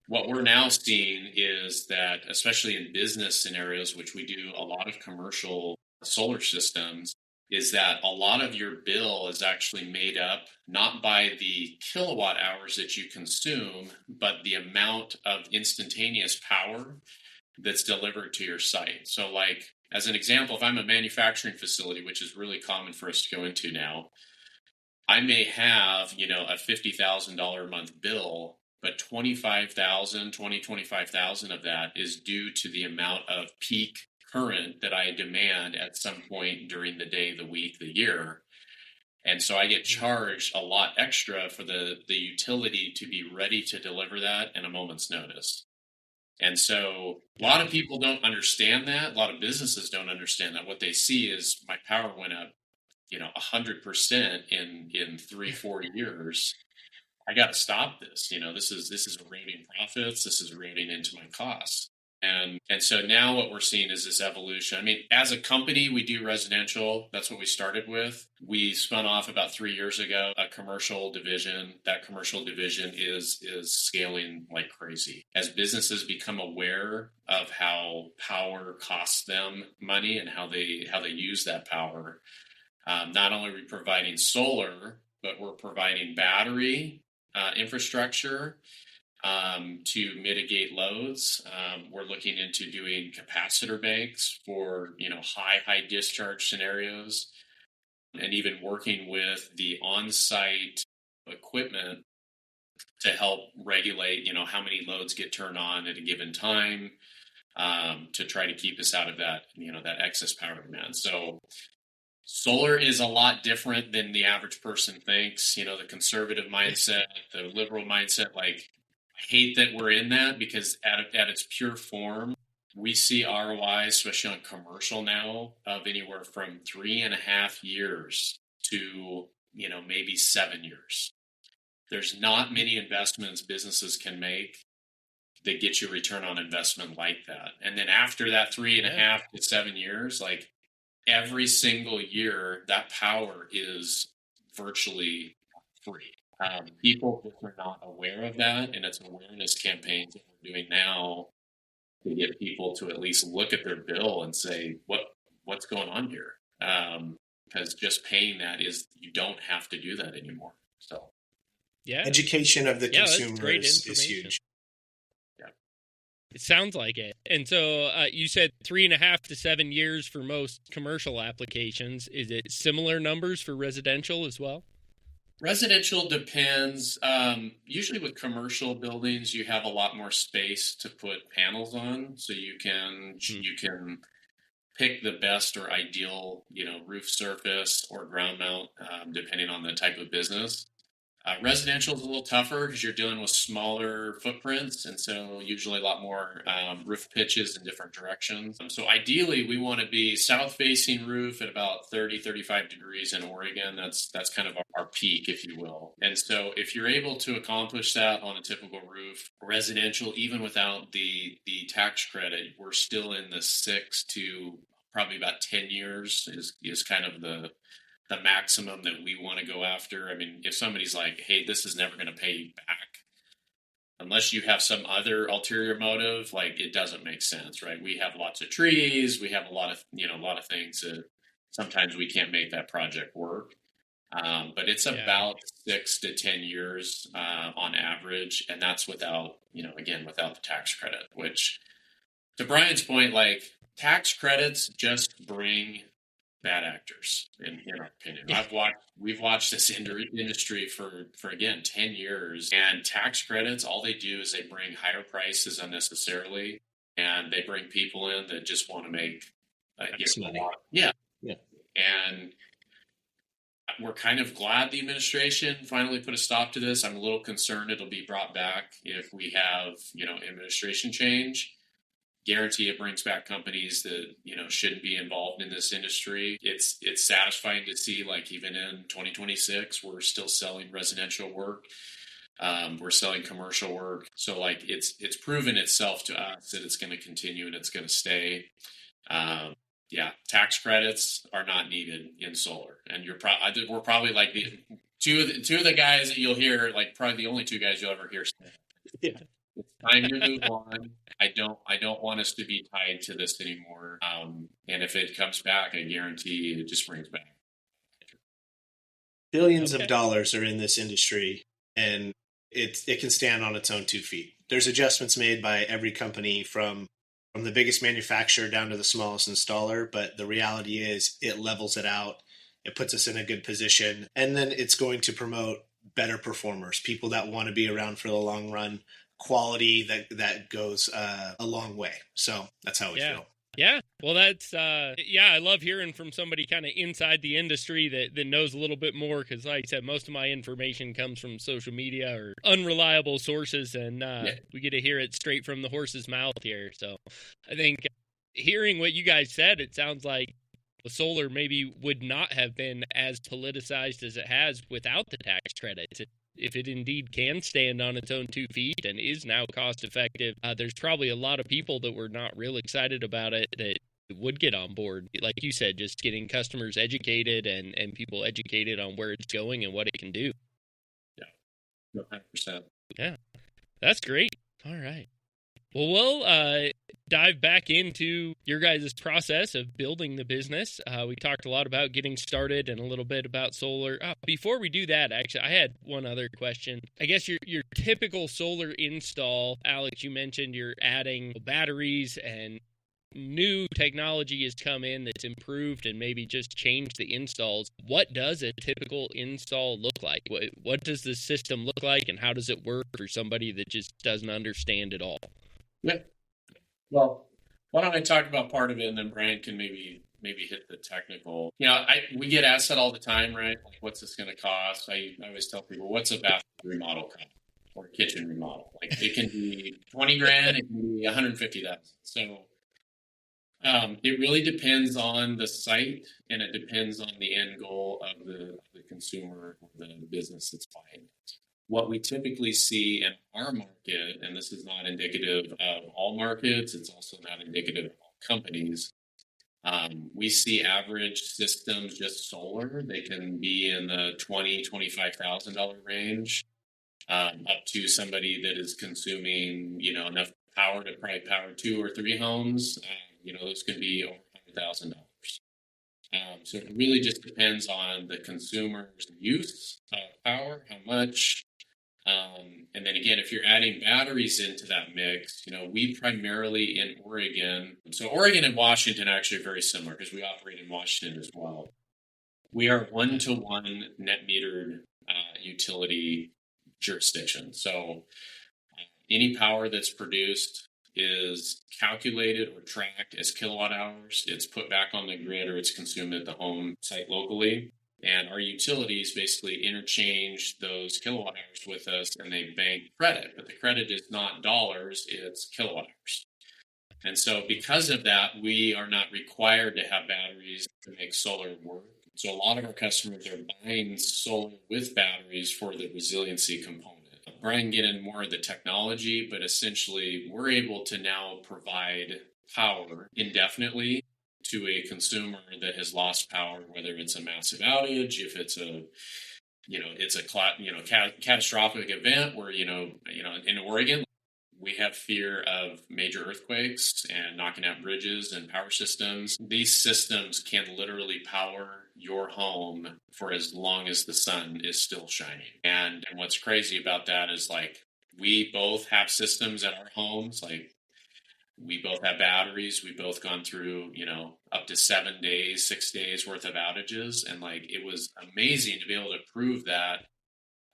what we're now seeing is that, especially in business scenarios, which we do a lot of commercial solar systems, is that a lot of your bill is actually made up not by the kilowatt hours that you consume, but the amount of instantaneous power that's delivered to your site. So, like, as an example, if I'm a manufacturing facility, which is really common for us to go into now, I may have, a $50,000 a month bill, but 25,000 of that is due to the amount of peak current that I demand at some point during the day, the week, the year. And so I get charged a lot extra for the utility to be ready to deliver that in a moment's notice. And so a lot of people don't understand that. A lot of businesses don't understand that. What they see is my power went up, 100% in 3-4 years. I got to stop this. This is eroding profits. This is eroding into my costs. And so now what we're seeing is this evolution. I mean, as a company, we do residential. That's what we started with. We spun off about 3 years ago a commercial division. That commercial division is scaling like crazy. As businesses become aware of how power costs them money and how they use that power, not only are we providing solar, but we're providing battery infrastructure to mitigate loads. We're looking into doing capacitor banks for, high discharge scenarios, and even working with the on-site equipment to help regulate, how many loads get turned on at a given time, to try to keep us out of that, that excess power demand. So solar is a lot different than the average person thinks. The conservative mindset, the liberal mindset, like, I hate that we're in that, because at its pure form, we see ROIs, especially on commercial now, of anywhere from 3.5 years to, maybe 7 years. There's not many investments businesses can make that get you return on investment like that. And then after that 3.5 to 7 years, like, every single year, that power is virtually free. People just are not aware of that, and it's awareness campaigns that we're doing now to get people to at least look at their bill and say, what's going on here? Because just paying that you don't have to do that anymore. So, education of the consumers is huge. It sounds like it. And so you said 3.5 to 7 years for most commercial applications. Is it similar numbers for residential as well? Residential depends. Usually with commercial buildings, you have a lot more space to put panels on, so you can pick the best or ideal, roof surface or ground mount, depending on the type of business. Residential is a little tougher because you're dealing with smaller footprints, and so usually a lot more roof pitches in different directions. So ideally, we want to be south-facing roof at about 30-35 degrees in Oregon. That's kind of our peak, if you will. And so if you're able to accomplish that on a typical roof, residential, even without the tax credit, we're still in the 6 to probably about 10 years is kind of the maximum that we want to go after. I mean, if somebody's like, hey, this is never going to pay you back, unless you have some other ulterior motive, like, it doesn't make sense, right? We have lots of trees. We have a lot of things that sometimes we can't make that project work. But it's about 6 to 10 years on average. And that's without the tax credit, which, to Brian's point, like, tax credits just bring bad actors, in our opinion. We've watched this industry for again 10 years, and tax credits, all they do is they bring higher prices unnecessarily, and they bring people in that just want to make money. Yeah. And we're kind of glad the administration finally put a stop to this. I'm a little concerned it'll be brought back if we have administration change. Guarantee it brings back companies that shouldn't be involved in this industry. It's satisfying to see, like, even in 2026, we're still selling residential work. We're selling commercial work. So, like, it's proven itself to us that it's going to continue and it's going to stay. Tax credits are not needed in solar, and we're probably like the two of the guys that you'll hear, like, probably the only two guys you'll ever hear say, yeah, it's time to move on. I don't want us to be tied to this anymore. And if it comes back, I guarantee it just brings back billions of dollars are in this industry, and it can stand on its own 2 feet. There's adjustments made by every company from the biggest manufacturer down to the smallest installer, but the reality is it levels it out. It puts us in a good position. And then it's going to promote better performers, people that want to be around for the long run, quality that goes a long way. So that's how we feel. Yeah. Well, that's, I love hearing from somebody kind of inside the industry that knows a little bit more. Because like I said, most of my information comes from social media or unreliable sources. And we get to hear it straight from the horse's mouth here. So I think hearing what you guys said, it sounds like solar maybe would not have been as politicized as it has without the tax credits. If it indeed can stand on its own 2 feet and is now cost effective, there's probably a lot of people that were not real excited about it that would get on board. Like you said, just getting customers educated and people educated on where it's going and what it can do. Yeah, 100%. Yeah, that's great. All right. Well, we'll dive back into your guys' process of building the business. We talked a lot about getting started and a little bit about solar. Before we do that, actually, I had one other question. I guess your typical solar install, Alex, you mentioned you're adding batteries and new technology has come in that's improved and maybe just changed the installs. What does a typical install look like? What does the system look like, and how does it work for somebody that just doesn't understand it all? Yeah. Well, why don't I talk about part of it, and then Brian can maybe hit the technical. We get asked that all the time, right? Like, what's this going to cost? I always tell people, what's a bathroom remodel cost or a kitchen remodel? Like, it can be 20 grand, it can be 150,000. So it really depends on the site, and it depends on the end goal of the consumer or the business that's buying it. What we typically see in our market, and this is not indicative of all markets, it's also not indicative of all companies. We see average systems, just solar, they can be in the $20,000-$25,000 range, up to somebody that is consuming, enough power to probably power 2 or 3 homes. Those can be over $100,000. So it really just depends on the consumer's use of power, how much. And then again, if you're adding batteries into that mix, we primarily in Oregon, so Oregon and Washington actually are very similar because we operate in Washington as well. We are 1-to-1 net metered utility jurisdiction. So any power that's produced is calculated or tracked as kilowatt hours. It's put back on the grid or it's consumed at the home site locally. And our utilities basically interchange those kilowatt hours with us, and they bank credit. But the credit is not dollars, it's kilowatt hours. And so because of that, we are not required to have batteries to make solar work. So a lot of our customers are buying solar with batteries for the resiliency component. Brian can get in more of the technology, but essentially we're able to now provide power indefinitely to a consumer that has lost power, whether it's a massive outage, if it's a catastrophic event where in Oregon we have fear of major earthquakes and knocking out bridges and power systems. These systems can literally power your home for as long as the sun is still shining. And what's crazy about that is, like, we both have systems at our homes, like we both have batteries. We've both gone through, up to 7 days, 6 days worth of outages. And like, it was amazing to be able to prove that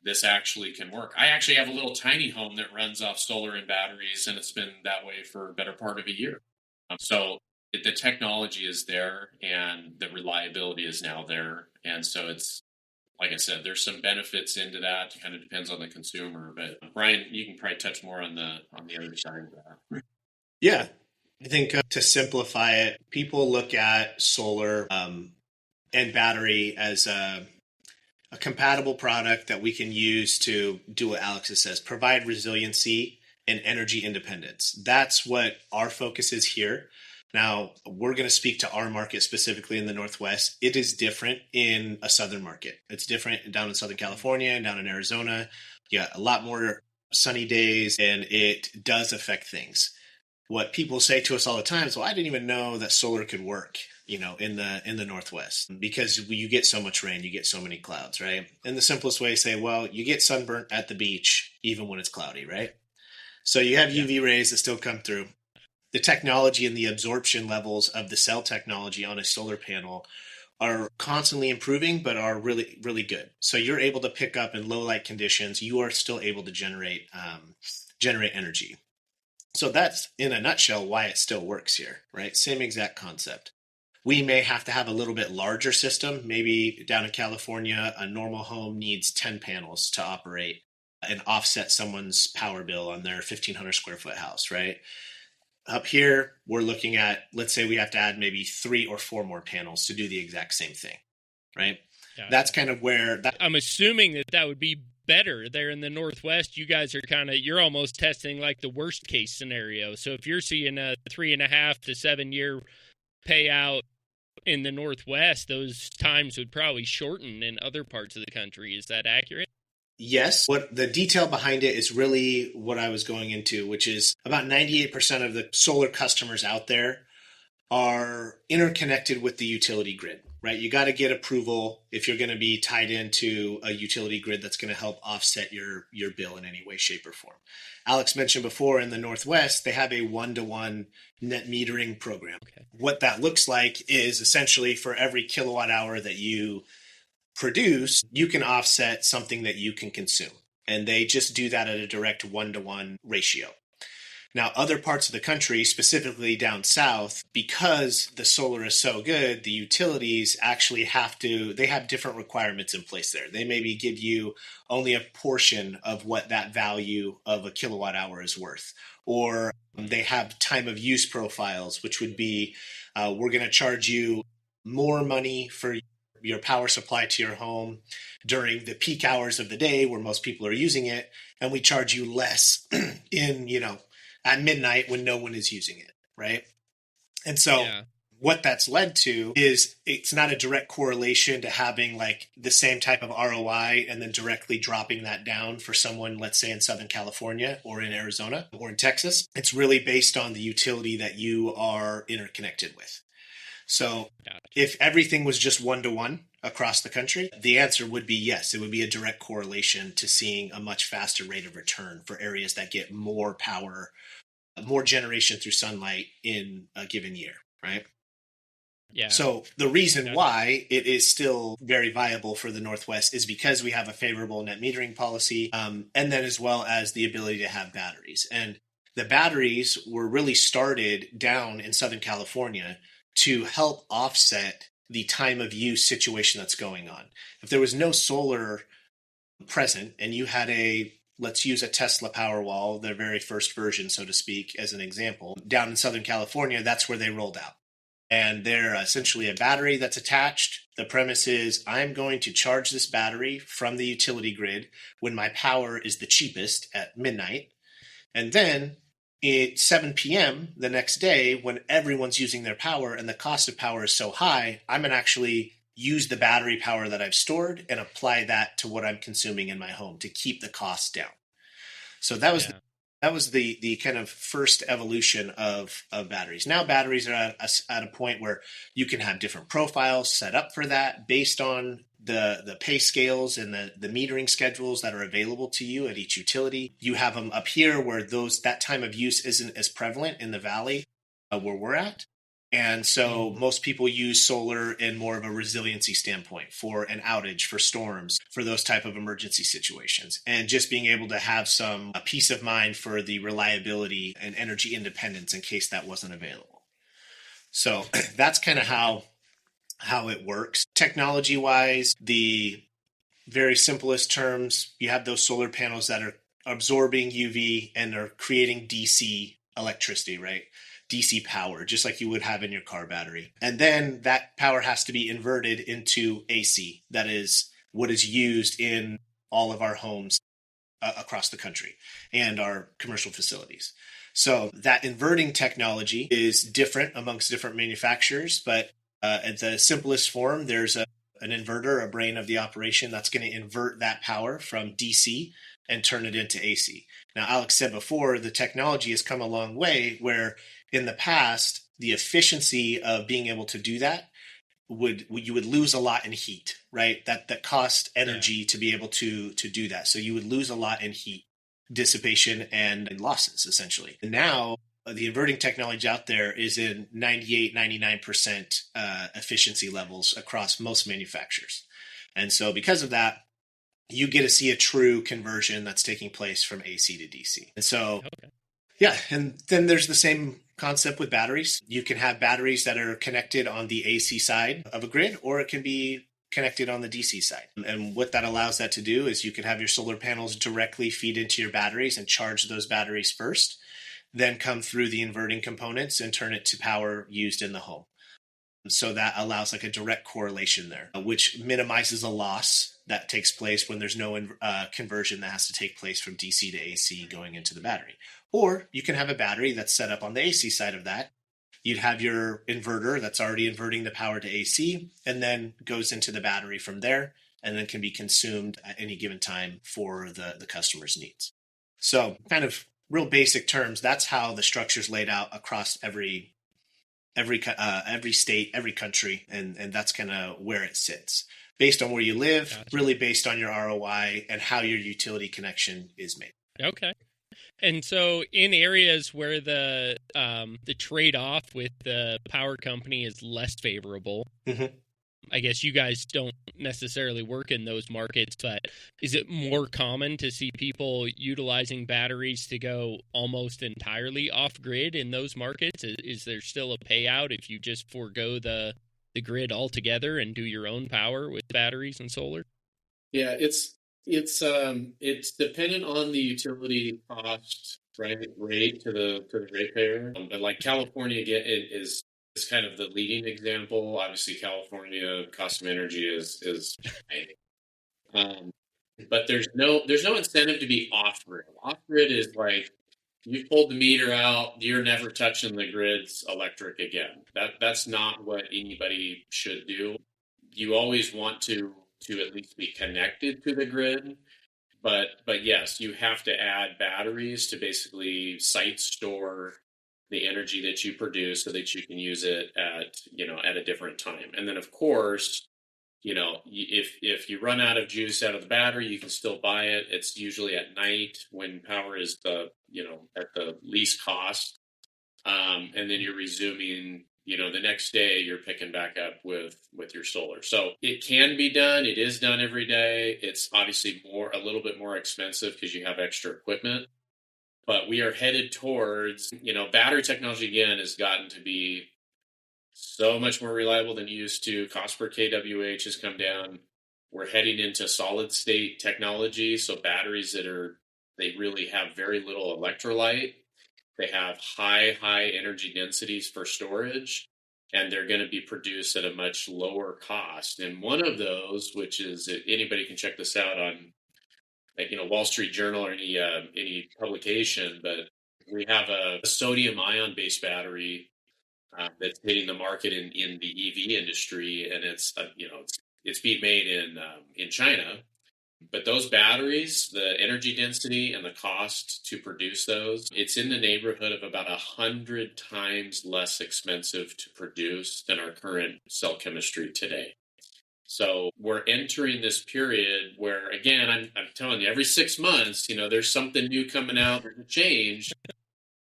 this actually can work. I actually have a little tiny home that runs off solar and batteries, and it's been that way for a better part of a year. So the technology is there and the reliability is now there. And so it's, like I said, there's some benefits into that. It kind of depends on the consumer. But Brian, you can probably touch more on the other side of that. Yeah, I think to simplify it, people look at solar and battery as a compatible product that we can use to do what Alex says, provide resiliency and energy independence. That's what our focus is here. Now, we're going to speak to our market specifically in the Northwest. It is different in a Southern market. It's different down in Southern California and down in Arizona. You got a lot more sunny days, and it does affect things. What people say to us all the time is, well, I didn't even know that solar could work, in the Northwest, because you get so much rain, you get so many clouds, right? And the simplest way to say, well, you get sunburnt at the beach, even when it's cloudy, right? So you have UV rays that still come through. The technology and the absorption levels of the cell technology on a solar panel are constantly improving, but are really, really good. So you're able to pick up in low light conditions. You are still able to generate energy. So that's in a nutshell why it still works here, right? Same exact concept. We may have to have a little bit larger system. Maybe down in California, a normal home needs 10 panels to operate and offset someone's power bill on their 1,500 square foot house, right? Up here, we're looking at, let's say we have to add maybe 3 or 4 more panels to do the exact same thing, right? Yeah. That's kind of where I'm assuming that would be better there in the Northwest. You guys are you're almost testing like the worst case scenario. So if you're seeing a 3.5 to 7 year payout in the Northwest, those times would probably shorten in other parts of the country. Is that accurate? Yes. What the detail behind it is really what I was going into, which is about 98% of the solar customers out there are interconnected with the utility grid, right? You got to get approval if you're going to be tied into a utility grid that's going to help offset your bill in any way, shape, or form. Alex mentioned before in the Northwest, they have a 1-to-1 net metering program. Okay. What that looks like is essentially for every kilowatt hour that you produce, you can offset something that you can consume. And they just do that at a direct 1-to-1 ratio. Now, other parts of the country, specifically down south, because the solar is so good, the utilities actually they have different requirements in place there. They maybe give you only a portion of what that value of a kilowatt hour is worth. Or they have time of use profiles, which would be, we're going to charge you more money for your power supply to your home during the peak hours of the day where most people are using it, and we charge you less at midnight when no one is using it, right? And so what that's led to is it's not a direct correlation to having like the same type of ROI and then directly dropping that down for someone, let's say in Southern California or in Arizona or in Texas. It's really based on the utility that you are interconnected with. So if everything was just 1-to-1 across the country, the answer would be yes. It would be a direct correlation to seeing a much faster rate of return for areas that get more power, more generation through sunlight in a given year, right? Yeah. So the reason why it is still very viable for the Northwest is because we have a favorable net metering policy, and then as well as the ability to have batteries. And the batteries were really started down in Southern California to help offset the time of use situation that's going on. If there was no solar present and you had let's use a Tesla Powerwall, their very first version, so to speak, as an example, down in Southern California, that's where they rolled out. And they're essentially a battery that's attached. The premise is I'm going to charge this battery from the utility grid when my power is the cheapest at midnight. And then at 7 p.m. the next day, when everyone's using their power and the cost of power is so high, I'm going to actually use the battery power that I've stored and apply that to what I'm consuming in my home to keep the costs down. So that was the kind of first evolution of batteries. Now batteries are at a point where you can have different profiles set up for that based on the pay scales and the metering schedules that are available to you at each utility. You have them up here where that time of use isn't as prevalent in the valley where we're at. And so most people use solar in more of a resiliency standpoint for an outage, for storms, for those type of emergency situations, and just being able to have a peace of mind for the reliability and energy independence in case that wasn't available. So that's kind of how it works. Technology-wise, the very simplest terms, you have those solar panels that are absorbing UV and are creating DC electricity, right? DC power, just like you would have in your car battery. And then that power has to be inverted into AC. That is what is used in all of our homes across the country and our commercial facilities. So that inverting technology is different amongst different manufacturers, but at the simplest form, there's an inverter, a brain of the operation that's going to invert that power from DC and turn it into AC. Now, Alex said before, the technology has come a long way where in the past, the efficiency of being able to do that you would lose a lot in heat, right? That cost energy to be able to do that. So you would lose a lot in heat dissipation and losses, essentially. And now, the inverting technology out there is in 98, 99% efficiency levels across most manufacturers. And so because of that, you get to see a true conversion that's taking place from AC to DC. And so, yeah, and then there's the same concept with batteries. You can have batteries that are connected on the AC side of a grid, or it can be connected on the DC side. And what that allows that to do is you can have your solar panels directly feed into your batteries and charge those batteries first, then come through the inverting components and turn it to power used in the home. So that allows like a direct correlation there, which minimizes a loss that takes place when there's no conversion that has to take place from DC to AC going into the battery. Or you can have a battery that's set up on the AC side of that. You'd have your inverter that's already inverting the power to AC and then goes into the battery from there and then can be consumed at any given time for the customer's needs. So kind of real basic terms, that's how the structure's laid out across every state, every country, and that's kind of where it sits. Based on where you live, gotcha. Really based on your ROI and how your utility connection is made. Okay. And so in areas where the trade-off with the power company is less favorable, mm-hmm. I guess you guys don't necessarily work in those markets, but is it more common to see people utilizing batteries to go almost entirely off-grid in those markets? Is there still a payout if you just forego the grid altogether and do your own power with batteries and solar? Yeah, it's dependent on the utility cost, right, rate to the ratepayer. But like California again is kind of the leading example. Obviously, California cost of energy is but there's no incentive to be off grid. Off grid is like you pulled the meter out, you're never touching the grid's electric again. That's not what anybody should do. You always want to at least be connected to the grid. But yes, you have to add batteries to basically site store the energy that you produce so that you can use it at a different time. And then of course, if you run out of juice out of the battery, you can still buy it. It's usually at night when power is at the least cost. And then you're resuming, the next day you're picking back up with your solar. So it can be done. It is done every day. It's obviously a little bit more expensive because you have extra equipment. But we are headed towards, battery technology again has gotten to be so much more reliable than it used to. Cost per kWh has come down. We're heading into solid state technology. So batteries they really have very little electrolyte. They have high energy densities for storage, and they're going to be produced at a much lower cost. And one of those, which is anybody can check this out on Wall Street Journal or any publication, but we have a sodium ion based battery that's hitting the market in the EV industry, and it's being made in China. But those batteries, the energy density and the cost to produce those, it's in the neighborhood of about 100 times less expensive to produce than our current cell chemistry today. So we're entering this period where, again, I'm telling you, every 6 months, there's something new coming out, there's a change.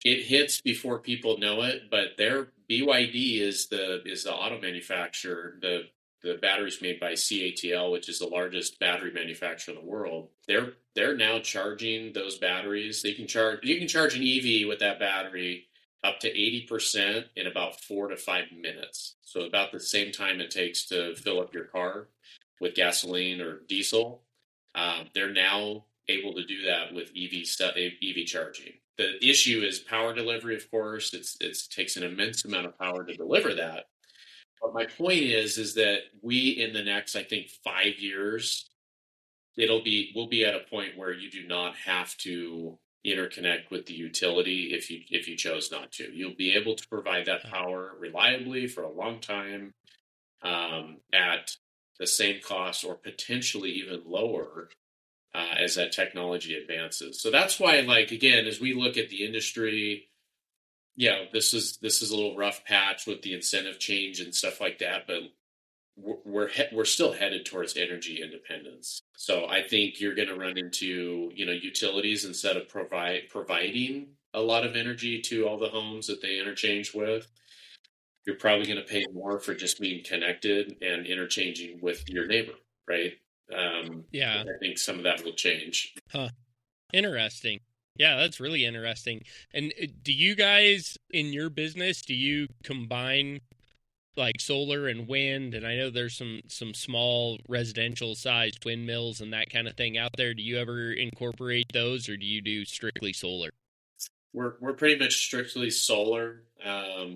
It hits before people know it, but their BYD is the auto manufacturer. The batteries made by CATL, which is the largest battery manufacturer in the world. They're now charging those batteries. You can charge an EV with that battery up to 80% in about 4 to 5 minutes. So about the same time it takes to fill up your car with gasoline or diesel. They're now able to do that with EV charging. The issue is power delivery, of course. It takes an immense amount of power to deliver that. But my point is that we, in the next, I think, 5 years, we'll be at a point where you do not have to interconnect with the utility if you chose not to. You'll be able to provide that power reliably for a long time at the same cost or potentially even lower as that technology advances. So that's why, again, as we look at the industry, this is a little rough patch with the incentive change and stuff like that, but we're still headed towards energy independence. So I think you're going to run into utilities, instead of providing a lot of energy to all the homes that they interchange with, you're probably going to pay more for just being connected and interchanging with your neighbor, right? Yeah. I think some of that will change. Huh. Interesting. Yeah, that's really interesting. And do you guys in your business, do you combine like solar and wind? And I know there's some small residential sized windmills and that kind of thing out there. Do you ever incorporate those, or do you do strictly solar? We're pretty much strictly solar.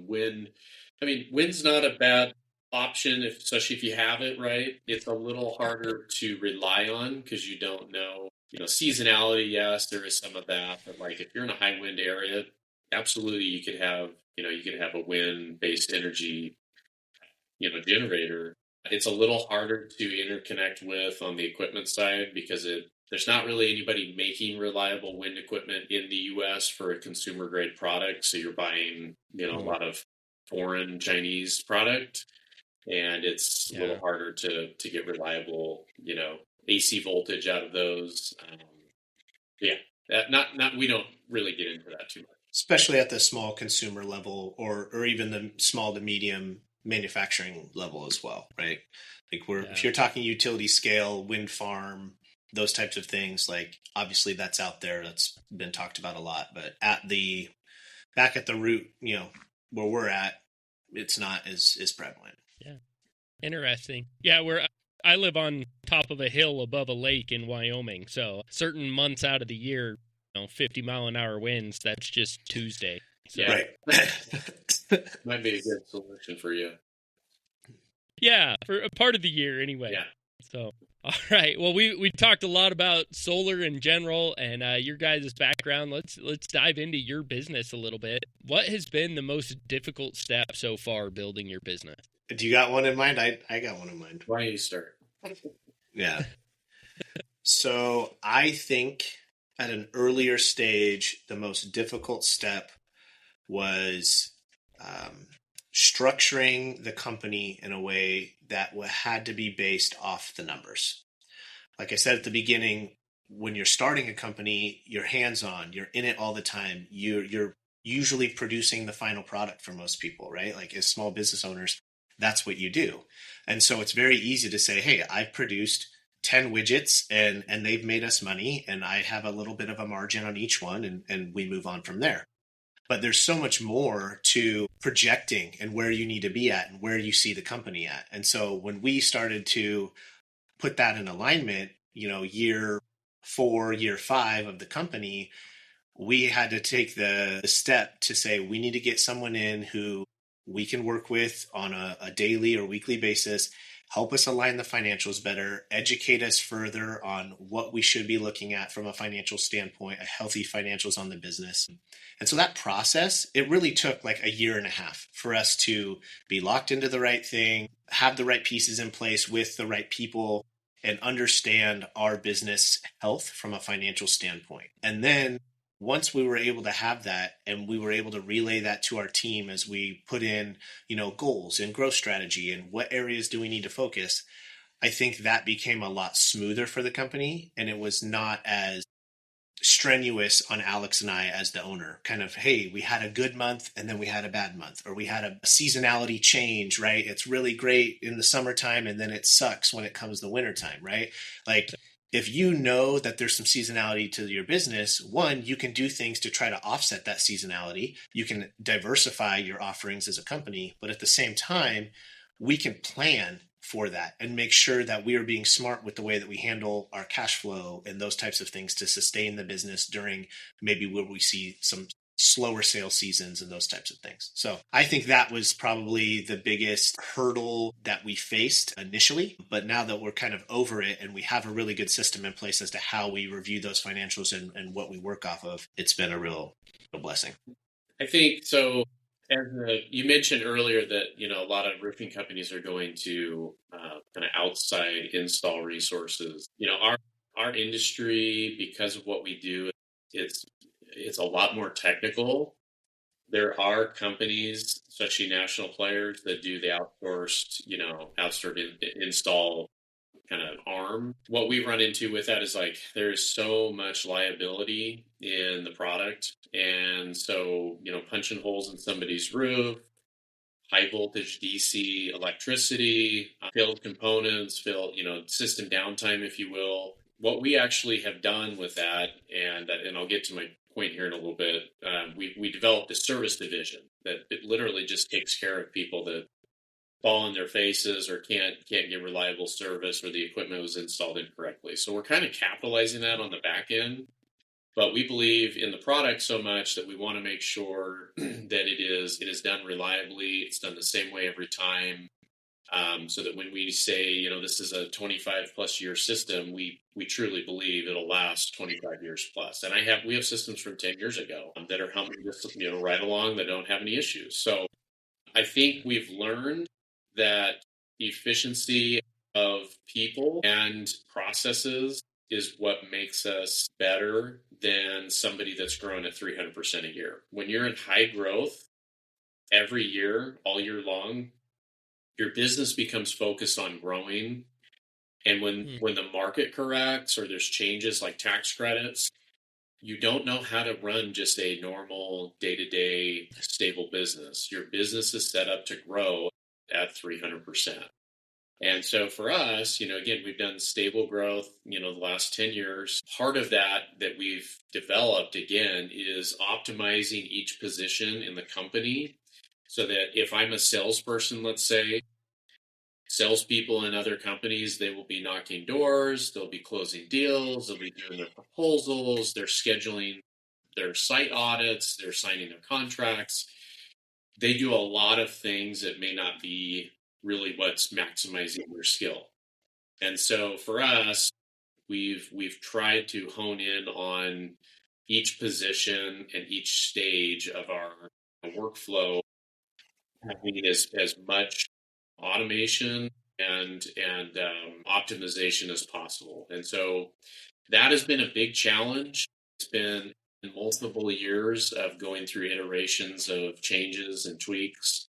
Wind's not a bad option, especially if you have it right. It's a little harder to rely on because you don't know, seasonality. Yes, there is some of that, but like if you're in a high wind area, absolutely you could have a wind based energy, generator. It's a little harder to interconnect with on the equipment side because there's not really anybody making reliable wind equipment in the U.S. for a consumer grade product. So you're buying, a lot of foreign Chinese product, and it's a little harder to get reliable, AC voltage out of those. We don't really get into that too much, especially at the small consumer level or even the small to medium manufacturing level as well, right? Like if you're talking utility scale, wind farm, those types of things, like obviously that's out there, that's been talked about a lot, but back at the root, where we're at, it's not as prevalent. Yeah. Interesting. Yeah, I live on top of a hill above a lake in Wyoming, so certain months out of the year, 50-mile-an-hour winds, that's just Tuesday. So. Yeah. Right. Might be a good solution for you. Yeah, for a part of the year anyway. Yeah. So, all right. Well, we talked a lot about solar in general and your guys' background. Let's dive into your business a little bit. What has been the most difficult step so far building your business? Do you got one in mind? I got one in mind. Why don't you start? Yeah. So I think at an earlier stage, the most difficult step was structuring the company in a way that had to be based off the numbers. Like I said at the beginning, when you're starting a company, you're hands-on, you're in it all the time. You're usually producing the final product for most people, right? Like as small business owners, that's what you do. And so it's very easy to say, hey, I've produced 10 widgets and they've made us money and I have a little bit of a margin on each one and we move on from there. But there's so much more to projecting and where you need to be at and where you see the company at. And so when we started to put that in alignment, year 4, year 5 of the company, we had to take the step to say, we need to get someone in who we can work with on a daily or weekly basis, help us align the financials better, educate us further on what we should be looking at from a financial standpoint, a healthy financials on the business. And so that process, it really took like a year and a half for us to be locked into the right thing, have the right pieces in place with the right people, and understand our business health from a financial standpoint. And then once we were able to have that and we were able to relay that to our team as we put in, goals and growth strategy and what areas do we need to focus, I think that became a lot smoother for the company. And it was not as strenuous on Alex and I as the owner. Kind of, hey, we had a good month and then we had a bad month, or we had a seasonality change, right? It's really great in the summertime and then it sucks when it comes to wintertime, right? Like, if you know that there's some seasonality to your business, one, you can do things to try to offset that seasonality. You can diversify your offerings as a company, but at the same time, we can plan for that and make sure that we are being smart with the way that we handle our cash flow and those types of things to sustain the business during maybe where we see some slower sales seasons and those types of things. So I think that was probably the biggest hurdle that we faced initially. But now that we're kind of over it and we have a really good system in place as to how we review those financials and what we work off of, it's been a real blessing. I think so. As you mentioned earlier that, a lot of roofing companies are going to kind of outside install resources. Our industry, because of what we do, it's a lot more technical. There are companies, especially national players, that do the outsourced install kind of arm. What we run into with that is like there's so much liability in the product. And so, punching holes in somebody's roof, high voltage DC electricity, failed components, system downtime, if you will. What we actually have done with that, and I'll get to my point here in a little bit, we developed a service division that it literally just takes care of people that fall on their faces or can't get reliable service, or the equipment was installed incorrectly. So we're kind of capitalizing that on the back end. But we believe in the product so much that we want to make sure that it is done reliably. It's done the same way every time, so that when we say, this is a 25 plus year system, we truly believe it'll last 25 years plus. And we have systems from 10 years ago that are humming just, right along, that don't have any issues. So I think we've learned that efficiency of people and processes is what makes us better than somebody that's growing at 300% a year. When you're in high growth every year, all year long, your business becomes focused on growing. And when the market corrects or there's changes like tax credits, you don't know how to run just a normal day-to-day stable business. Your business is set up to grow at 300%. And so for us, again, we've done stable growth, the last 10 years. Part of that we've developed, again, is optimizing each position in the company so that if I'm a salesperson, let's say, salespeople in other companies, they will be knocking doors, they'll be closing deals, they'll be doing their proposals, they're scheduling their site audits, they're signing their contracts. They do a lot of things that may not be really what's maximizing their skill. And so for us, we've tried to hone in on each position and each stage of our workflow, having as much automation and optimization as possible. And so that has been a big challenge. It's been multiple years of going through iterations of changes and tweaks.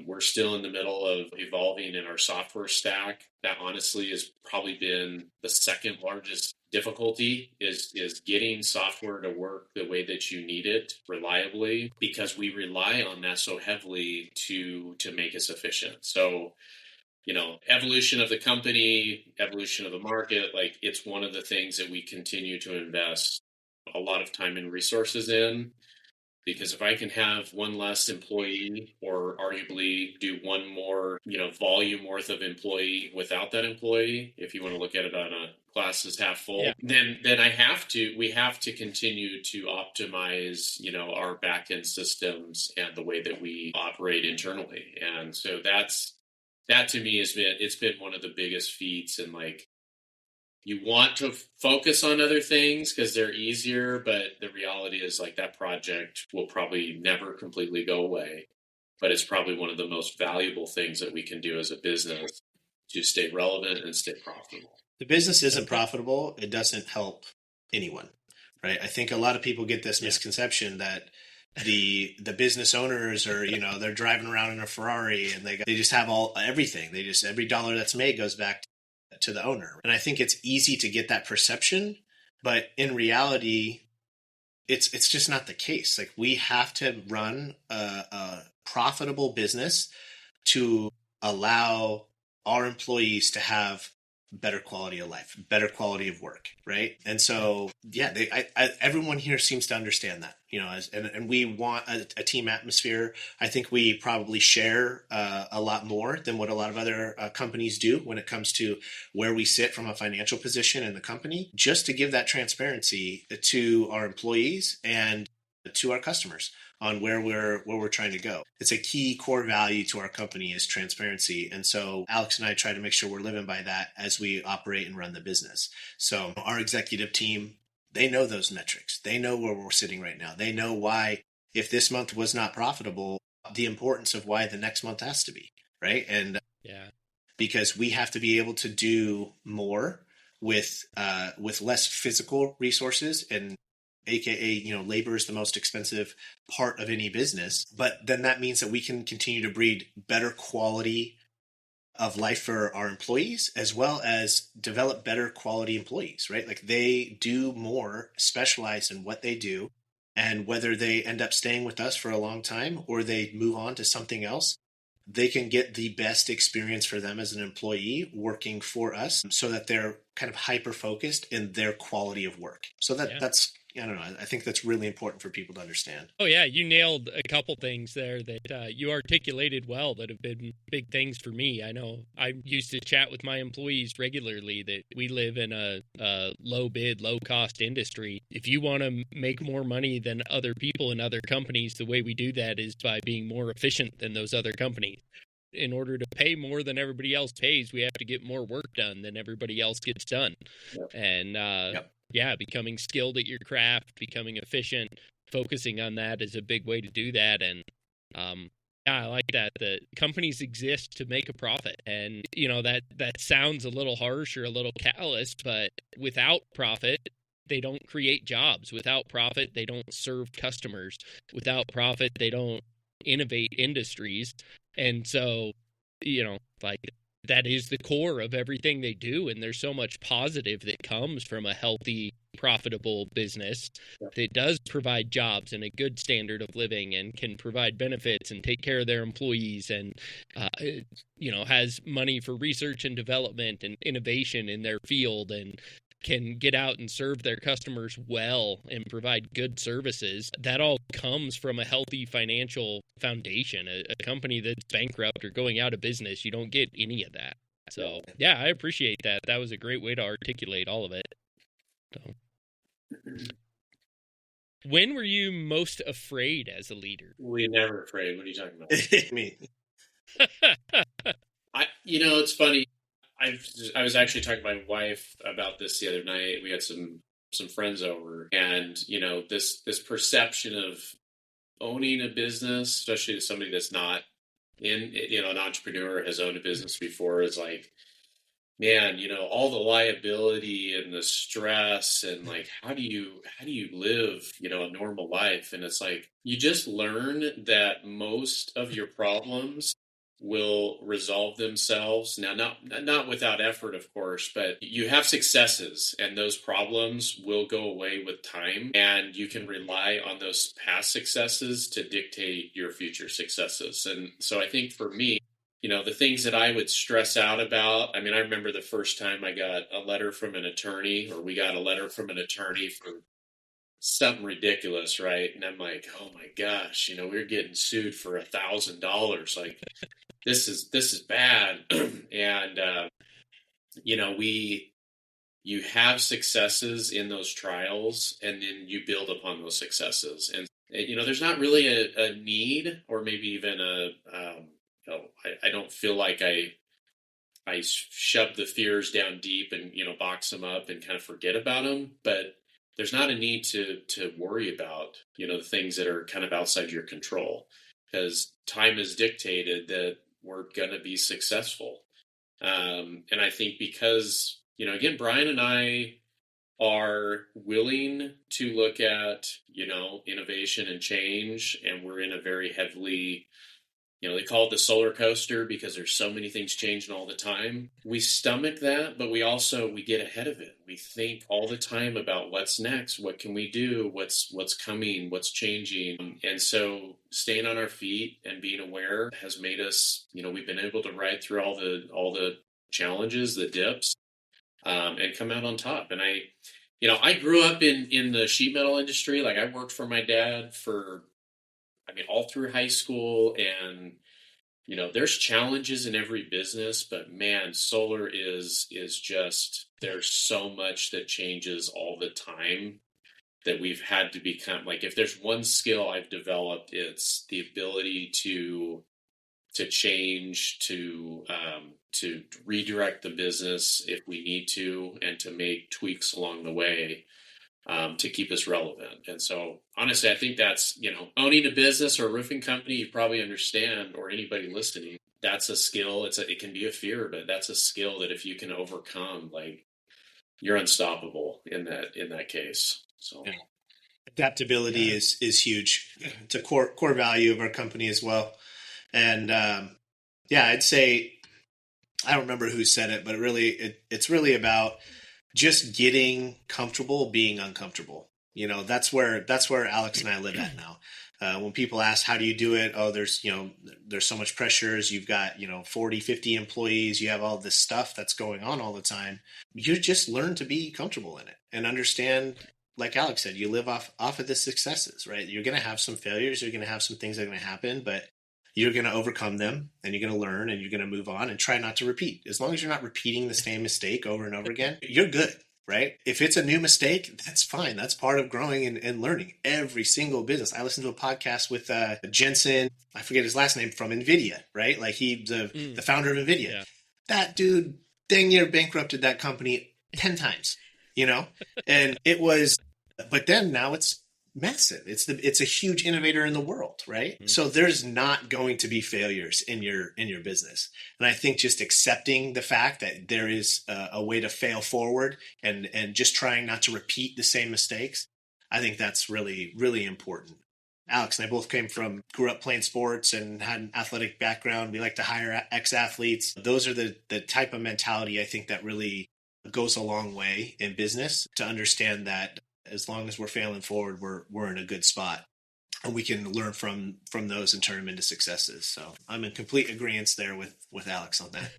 We're still in the middle of evolving in our software stack. That honestly has probably been the second largest difficulty is getting software to work the way that you need it reliably, because we rely on that so heavily to make us efficient. So, evolution of the company, evolution of the market, like it's one of the things that we continue to invest a lot of time and resources in. Because if I can have one less employee, or arguably do one more, volume worth of employee without that employee, if you want to look at it on a glass is half full, then we have to continue to optimize, our back end systems and the way that we operate internally. And so that to me it's been one of the biggest feats. And like, you want to focus on other things because they're easier, but the reality is like that project will probably never completely go away, but it's probably one of the most valuable things that we can do as a business to stay relevant and stay profitable. The business isn't profitable. It doesn't help anyone, right? I think a lot of people get this misconception that the business owners are, they're driving around in a Ferrari and they just have everything. Every dollar that's made goes back to the owner. And I think it's easy to get that perception, but in reality, it's just not the case. Like, we have to run a profitable business to allow our employees to have better quality of life, better quality of work, right? And so, everyone here seems to understand that, and we want a team atmosphere. I think we probably share a lot more than what a lot of other companies do when it comes to where we sit from a financial position in the company, just to give that transparency to our employees and to our customers on where we're trying to go. It's a key core value to our company is transparency. And so Alex and I try to make sure we're living by that as we operate and run the business. So our executive team, they know those metrics. They know where we're sitting right now. They know why, if this month was not profitable, the importance of why the next month has to be, right? And because we have to be able to do more with less physical resources, and AKA, labor is the most expensive part of any business. But then that means that we can continue to breed better quality of life for our employees, as well as develop better quality employees, right? Like they do more specialized in what they do, and whether they end up staying with us for a long time or they move on to something else, they can get the best experience for them as an employee working for us, so that they're kind of hyper focused in their quality of work. So that's, I don't know, I think that's really important for people to understand. Oh, yeah. You nailed a couple things there that you articulated well that have been big things for me. I know I used to chat with my employees regularly that we live in a low bid, low cost industry. If you want to make more money than other people in other companies, the way we do that is by being more efficient than those other companies. In order to pay more than everybody else pays, we have to get more work done than everybody else gets done. Yep. And yeah, becoming skilled at your craft, becoming efficient, focusing on that is a big way to do that. And yeah, I like that. The companies exist to make a profit. And, you know, that sounds a little harsh or a little callous, but without profit, they don't create jobs. Without profit, they don't serve customers. Without profit, they don't innovate industries. And so, you know, like that is the core of everything they do. And there's so much positive that comes from a healthy, profitable business that does provide jobs and a good standard of living and can provide benefits and take care of their employees and, you know, has money for research and development and innovation in their field and can get out and serve their customers well and provide good services. That all comes from a healthy financial foundation. A company that's bankrupt or going out of business, you don't get any of that. So yeah, I appreciate that. That was a great way to articulate all of it. So, when were you most afraid as a leader? We're never afraid. What are you talking about? Me. You know, it's funny. I was actually talking to my wife about this the other night. We had some friends over, and you know, this perception of owning a business, especially to somebody that's not in, you know, an entrepreneur, has owned a business before, is like, man, you know, all the liability and the stress and like, how do you live, you know, a normal life? And it's like, you just learn that most of your problems will resolve themselves. Now, not without effort, of course, but you have successes and those problems will go away with time, and you can rely on those past successes to dictate your future successes. And so I think for me, you know, the things that I would stress out about, I mean, I remember the first time I got a letter from an attorney, or we got a letter from an attorney for something ridiculous, right? And I'm like, oh my gosh, you know, we're getting sued for $1,000. Like, this is bad. And, you know, you have successes in those trials, and then you build upon those successes. And, you know, there's not really a need, or maybe even I don't feel like I shove the fears down deep and, you know, box them up and kind of forget about them. But there's not a need to worry about, you know, the things that are kind of outside your control, because time has dictated that we're going to be successful. And I think because, you know, again, Brian and I are willing to look at, you know, innovation and change, and we're in a very heavily, you know, they call it the solar coaster because there's so many things changing all the time. We stomach that, but we get ahead of it. We think all the time about what's next, what can we do, what's coming, what's changing. And so staying on our feet and being aware has made us, you know, we've been able to ride through all the challenges, the dips, and come out on top. And I grew up in the sheet metal industry. Like, I worked for my dad all through high school, and, you know, there's challenges in every business, but man, solar is just, there's so much that changes all the time that we've had to become, like, if there's one skill I've developed, it's the ability to change, to redirect the business if we need to, and to make tweaks along the way, to keep us relevant. And so, honestly, I think that's, you know, owning a business or a roofing company, you probably understand, or anybody listening, that's a skill. It can be a fear, but that's a skill that if you can overcome, like, you're unstoppable in that case. So yeah. Adaptability is huge. It's a core value of our company as well. And I'd say I don't remember who said it, but it's really about just getting comfortable being uncomfortable. That's where Alex and I live at now. When people ask, how do you do it? Oh, there's so much pressures. You've got, 40, 50 employees. You have all this stuff that's going on all the time. You just learn to be comfortable in it and understand, like Alex said, you live off of the successes, right? You're going to have some failures. You're going to have some things that are going to happen, but you're going to overcome them and you're going to learn and you're going to move on and try not to repeat. As long as you're not repeating the same mistake over and over again, you're good, right? If it's a new mistake, that's fine. That's part of growing and learning. Every single business. I listened to a podcast with Jensen, I forget his last name, from NVIDIA, right? Like he's the founder of NVIDIA. Yeah. That dude dang near bankrupted that company 10 times, and it was, but then now it's massive. It's a huge innovator in the world, right? Mm-hmm. So there's not going to be failures in your business. And I think just accepting the fact that there is a way to fail forward and just trying not to repeat the same mistakes, I think that's really, really important. Alex and I both grew up playing sports and had an athletic background. We like to hire ex-athletes. Those are the type of mentality I think that really goes a long way in business, to understand that as long as we're failing forward, we're in a good spot, and we can learn from those and turn them into successes. So I'm in complete agreement there with Alex on that.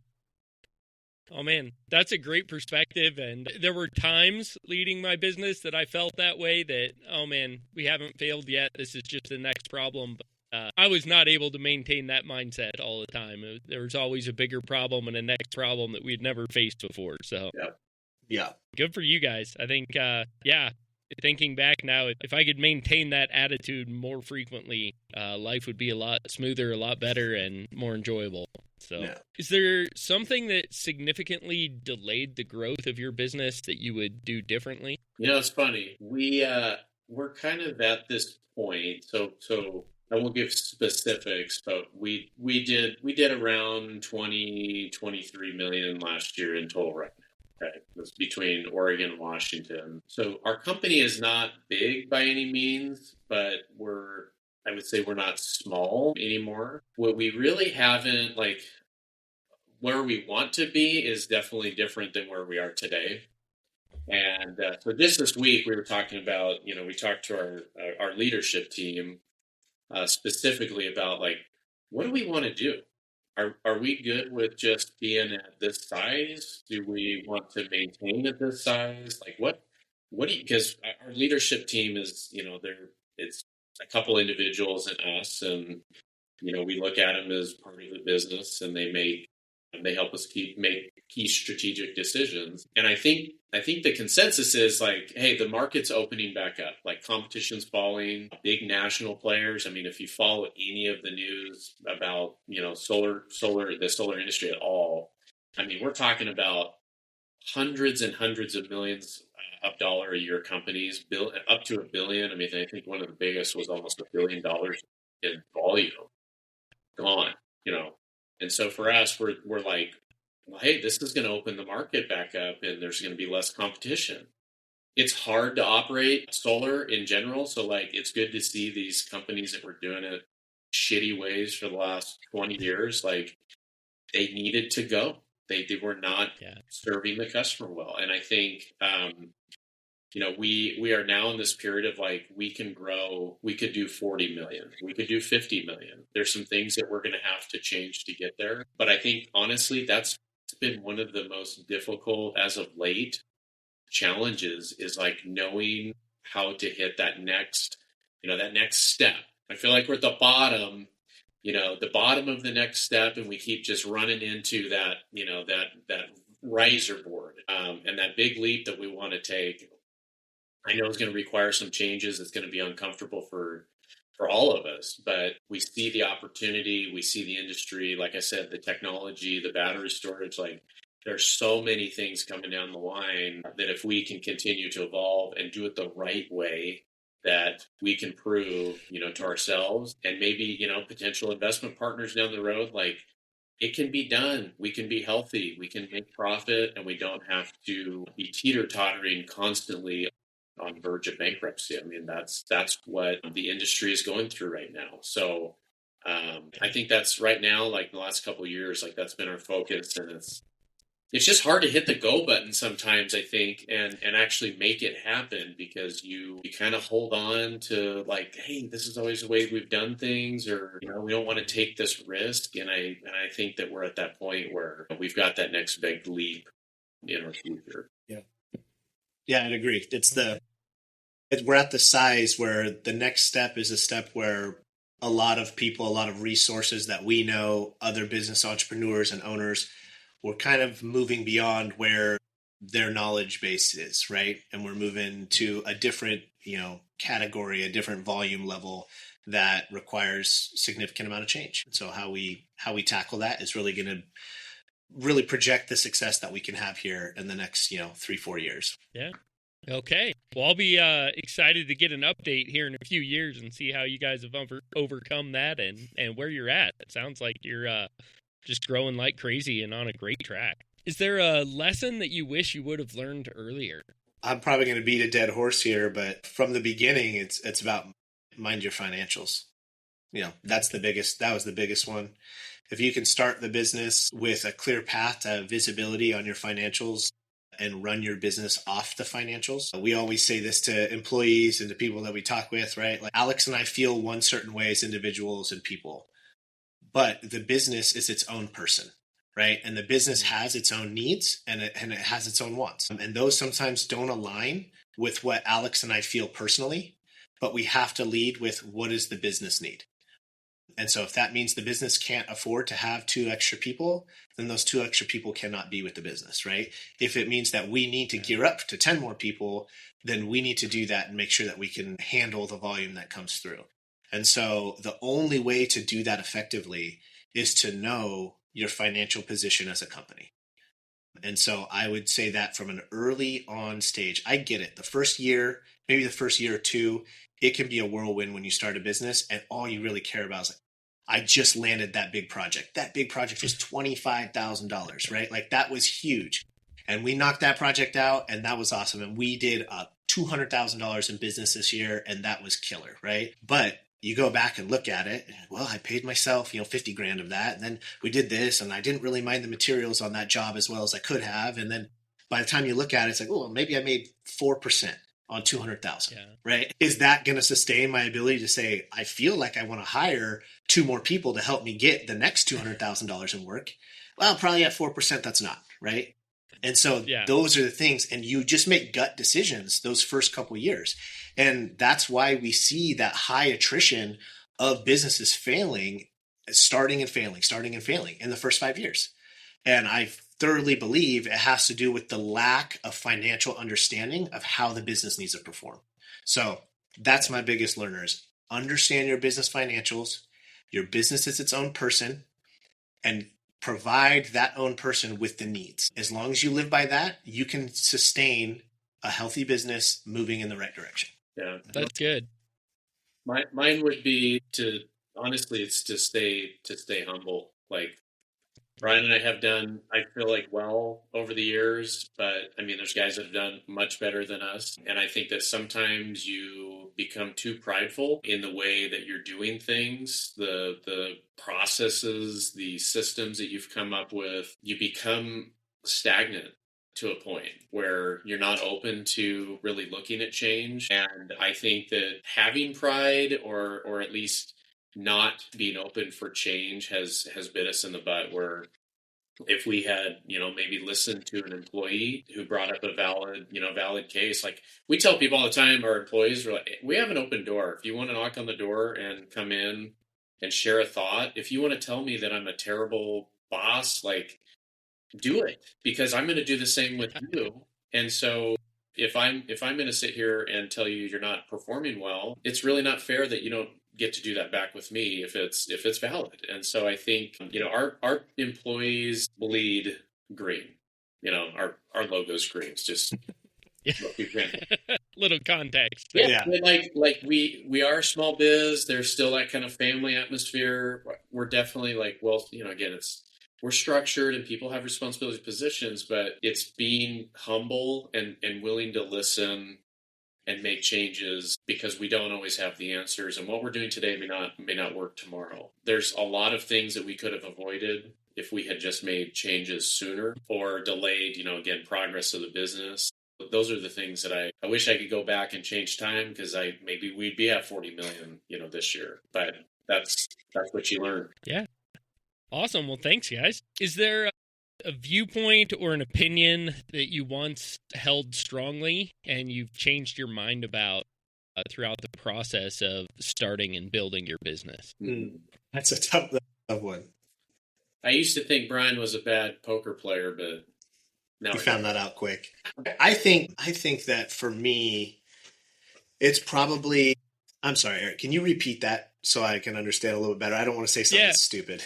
Oh man, that's a great perspective. And there were times leading my business that I felt that way, that, oh man, we haven't failed yet. This is just the next problem. But I was not able to maintain that mindset all the time. There was always a bigger problem and a next problem that we had never faced before. So yeah, good for you guys. I think, thinking back now, if I could maintain that attitude more frequently, life would be a lot smoother, a lot better, and more enjoyable. So, Is there something that significantly delayed the growth of your business that you would do differently? It's funny. We're kind of at this point. So I won't give specifics, but we did around 23 million last year in total revenue. Okay, that's between Oregon and Washington. So our company is not big by any means, but I would say we're not small anymore. What we really haven't, like, where we want to be is definitely different than where we are today. And so just this week we were talking about, we talked to our leadership team specifically about, like, what do we want to do? Are we good with just being at this size? Do we want to maintain at this size? Like, what do you, because our leadership team is, it's a couple individuals and us, and, we look at them as part of the business, and they help us make key strategic decisions. And I think the consensus is, like, hey, the market's opening back up, like competition's falling, big national players. I mean, if you follow any of the news about, the solar industry at all, I mean, we're talking about hundreds and hundreds of millions of dollar a year companies, up to $1 billion. I mean, I think one of the biggest was almost $1 billion in volume gone, And so for us, we're like, well, hey, this is going to open the market back up, and there's going to be less competition. It's hard to operate solar in general. So, like, it's good to see these companies that were doing it shitty ways for the last 20 years. Like, they needed to go. They were not serving the customer well. And I think, we are now in this period of, like, we can grow. We could do 40 million. We could do 50 million. There's some things that we're going to have to change to get there. But I think, honestly, that's been one of the most difficult as of late challenges, is, like, knowing how to hit that next step. I feel like we're at the bottom, the bottom of the next step, and we keep just running into that, that riser board, and that big leap that we want to take. I know it's going to require some changes. It's going to be uncomfortable for all of us, but we see the opportunity. We see the industry, like I said, the technology, the battery storage, like, there's so many things coming down the line that if we can continue to evolve and do it the right way, that we can prove, to ourselves and maybe, potential investment partners down the road, like, it can be done. We can be healthy. We can make profit, and we don't have to be teeter-tottering constantly on the verge of bankruptcy. I mean, that's what the industry is going through right now. So I think that's right now, like the last couple of years, like that's been our focus, and it's just hard to hit the go button sometimes, I think, and actually make it happen, because you kind of hold on to like, hey, this is always the way we've done things, or we don't want to take this risk. And I think that we're at that point where we've got that next big leap in our future. Yeah, I'd agree. We're at the size where the next step is a step where a lot of people, a lot of resources that we know, other business entrepreneurs and owners, we're kind of moving beyond where their knowledge base is, right? And we're moving to a different, category, a different volume level that requires significant amount of change. And so how we tackle that is really going to really project the success that we can have here in the next, 3-4 years. Yeah. Okay. Well, I'll be excited to get an update here in a few years and see how you guys have overcome that and where you're at. It sounds like you're just growing like crazy and on a great track. Is there a lesson that you wish you would have learned earlier? I'm probably going to beat a dead horse here, but from the beginning, it's about mind your financials. That was the biggest one. If you can start the business with a clear path to visibility on your financials and run your business off the financials. We always say this to employees and to people that we talk with, right? Like Alex and I feel one certain way as individuals and people, but the business is its own person, right? And the business has its own needs and it has its own wants. And those sometimes don't align with what Alex and I feel personally, but we have to lead with what does the business need? And so if that means the business can't afford to have 2 extra people, then those 2 extra people cannot be with the business, right? If it means that we need to gear up to 10 more people, then we need to do that and make sure that we can handle the volume that comes through. And so the only way to do that effectively is to know your financial position as a company. And so I would say that from an early on stage, I get it. The first year, maybe the first year or 2, it can be a whirlwind when you start a business and all you really care about is like, I just landed that big project. That big project was $25,000, right? Like that was huge. And we knocked that project out and that was awesome. And we did $200,000 in business this year and that was killer, right? But you go back and look at it, well, I paid myself, 50 grand of that. And then we did this and I didn't really mind the materials on that job as well as I could have. And then by the time you look at it, it's like, oh, maybe I made 4% on 200,000, right? Is that going to sustain my ability to say, I feel like I want to hire 2 more people to help me get the next $200,000 in work? Well, probably at 4%, that's not, right? And so those are the things, and you just make gut decisions those first couple of years. And that's why we see that high attrition of businesses starting and failing in the first 5 years. And I thoroughly believe it has to do with the lack of financial understanding of how the business needs to perform. So that's my biggest learner is understand your business financials. Your business is its own person and provide that own person with the needs. As long as you live by that, you can sustain a healthy business moving in the right direction. Yeah, that's good. Mine would be it's to stay humble. Like Brian and I have done, I feel like, well over the years, but I mean, there's guys that have done much better than us. And I think that sometimes you become too prideful in the way that you're doing things, the processes, the systems that you've come up with. You become stagnant to a point where you're not open to really looking at change. And I think that having pride or at least not being open for change has bit us in the butt, where if we had, maybe listened to an employee who brought up a valid case, like we tell people all the time, our employees are like, we have an open door. If you want to knock on the door and come in and share a thought, if you want to tell me that I'm a terrible boss, like do it, because I'm going to do the same with you. And so if I'm going to sit here and tell you you're not performing well, it's really not fair that you don't get to do that back with me if it's valid. And so I think, our employees bleed green. Our logo's green. It's just little context. Yeah. Like we are small biz. There's still that kind of family atmosphere. We're definitely like, well, again, we're structured and people have responsibility positions, but it's being humble and willing to listen and make changes because we don't always have the answers. And what we're doing today may not work tomorrow. There's a lot of things that we could have avoided if we had just made changes sooner or delayed, again, progress of the business. Those are the things that I wish I could go back and change time, because maybe we'd be at 40 million, this year. But that's what you learn. Yeah. Awesome. Well, thanks, guys. Is there a viewpoint or an opinion that you once held strongly and you've changed your mind about throughout the process of starting and building your business? That's a tough one. I used to think Brian was a bad poker player, but now you found that out quick. I think that for me, it's probably. I'm sorry, Eric. Can you repeat that so I can understand a little bit better? I don't want to say something stupid.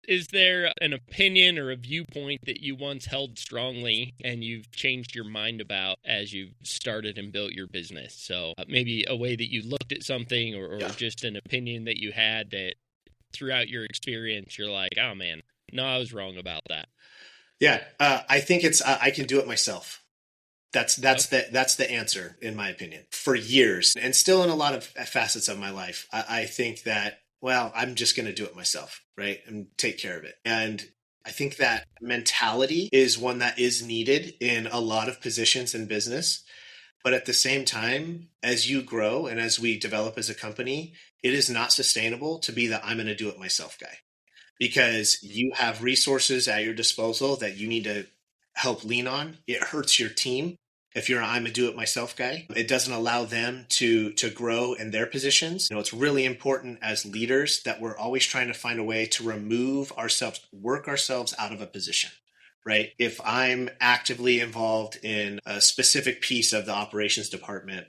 Is there an opinion or a viewpoint that you once held strongly and you've changed your mind about as you've started and built your business? So maybe a way that you looked at something or just an opinion that you had that throughout your experience, you're like, oh man, no, I was wrong about that. Yeah. I think it's, I can do it myself. That's the answer, in my opinion, for years and still in a lot of facets of my life. I think that, well, I'm just going to do it myself, right? And take care of it. And I think that mentality is one that is needed in a lot of positions in business. But at the same time, as you grow and as we develop as a company, it is not sustainable to be the I'm going to do it myself guy, because you have resources at your disposal that you need to help lean on. It hurts your team. If you're an I'm a do it myself guy, it doesn't allow them to grow in their positions. It's really important as leaders that we're always trying to find a way to work ourselves out of a position, right? If I'm actively involved in a specific piece of the operations department,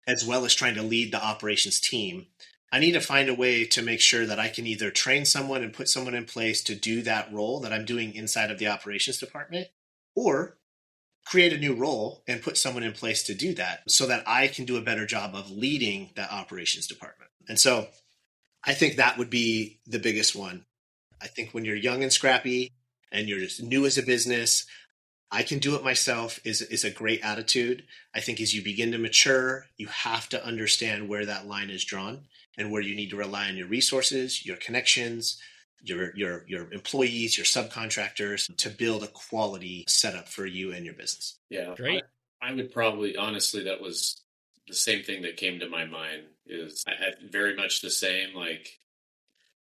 as well as trying to lead the operations team, I need to find a way to make sure that I can either train someone and put someone in place to do that role that I'm doing inside of the operations department, or create a new role and put someone in place to do that so that I can do a better job of leading that operations department. And so I think that would be the biggest one. I think when you're young and scrappy and you're just new as a business, I can do it myself is a great attitude. I think as you begin to mature, you have to understand where that line is drawn and where you need to rely on your resources, your connections, your employees, your subcontractors to build a quality setup for you and your business. Yeah. Great. I would probably, honestly, that was the same thing that came to my mind. Is I had very much the same, like,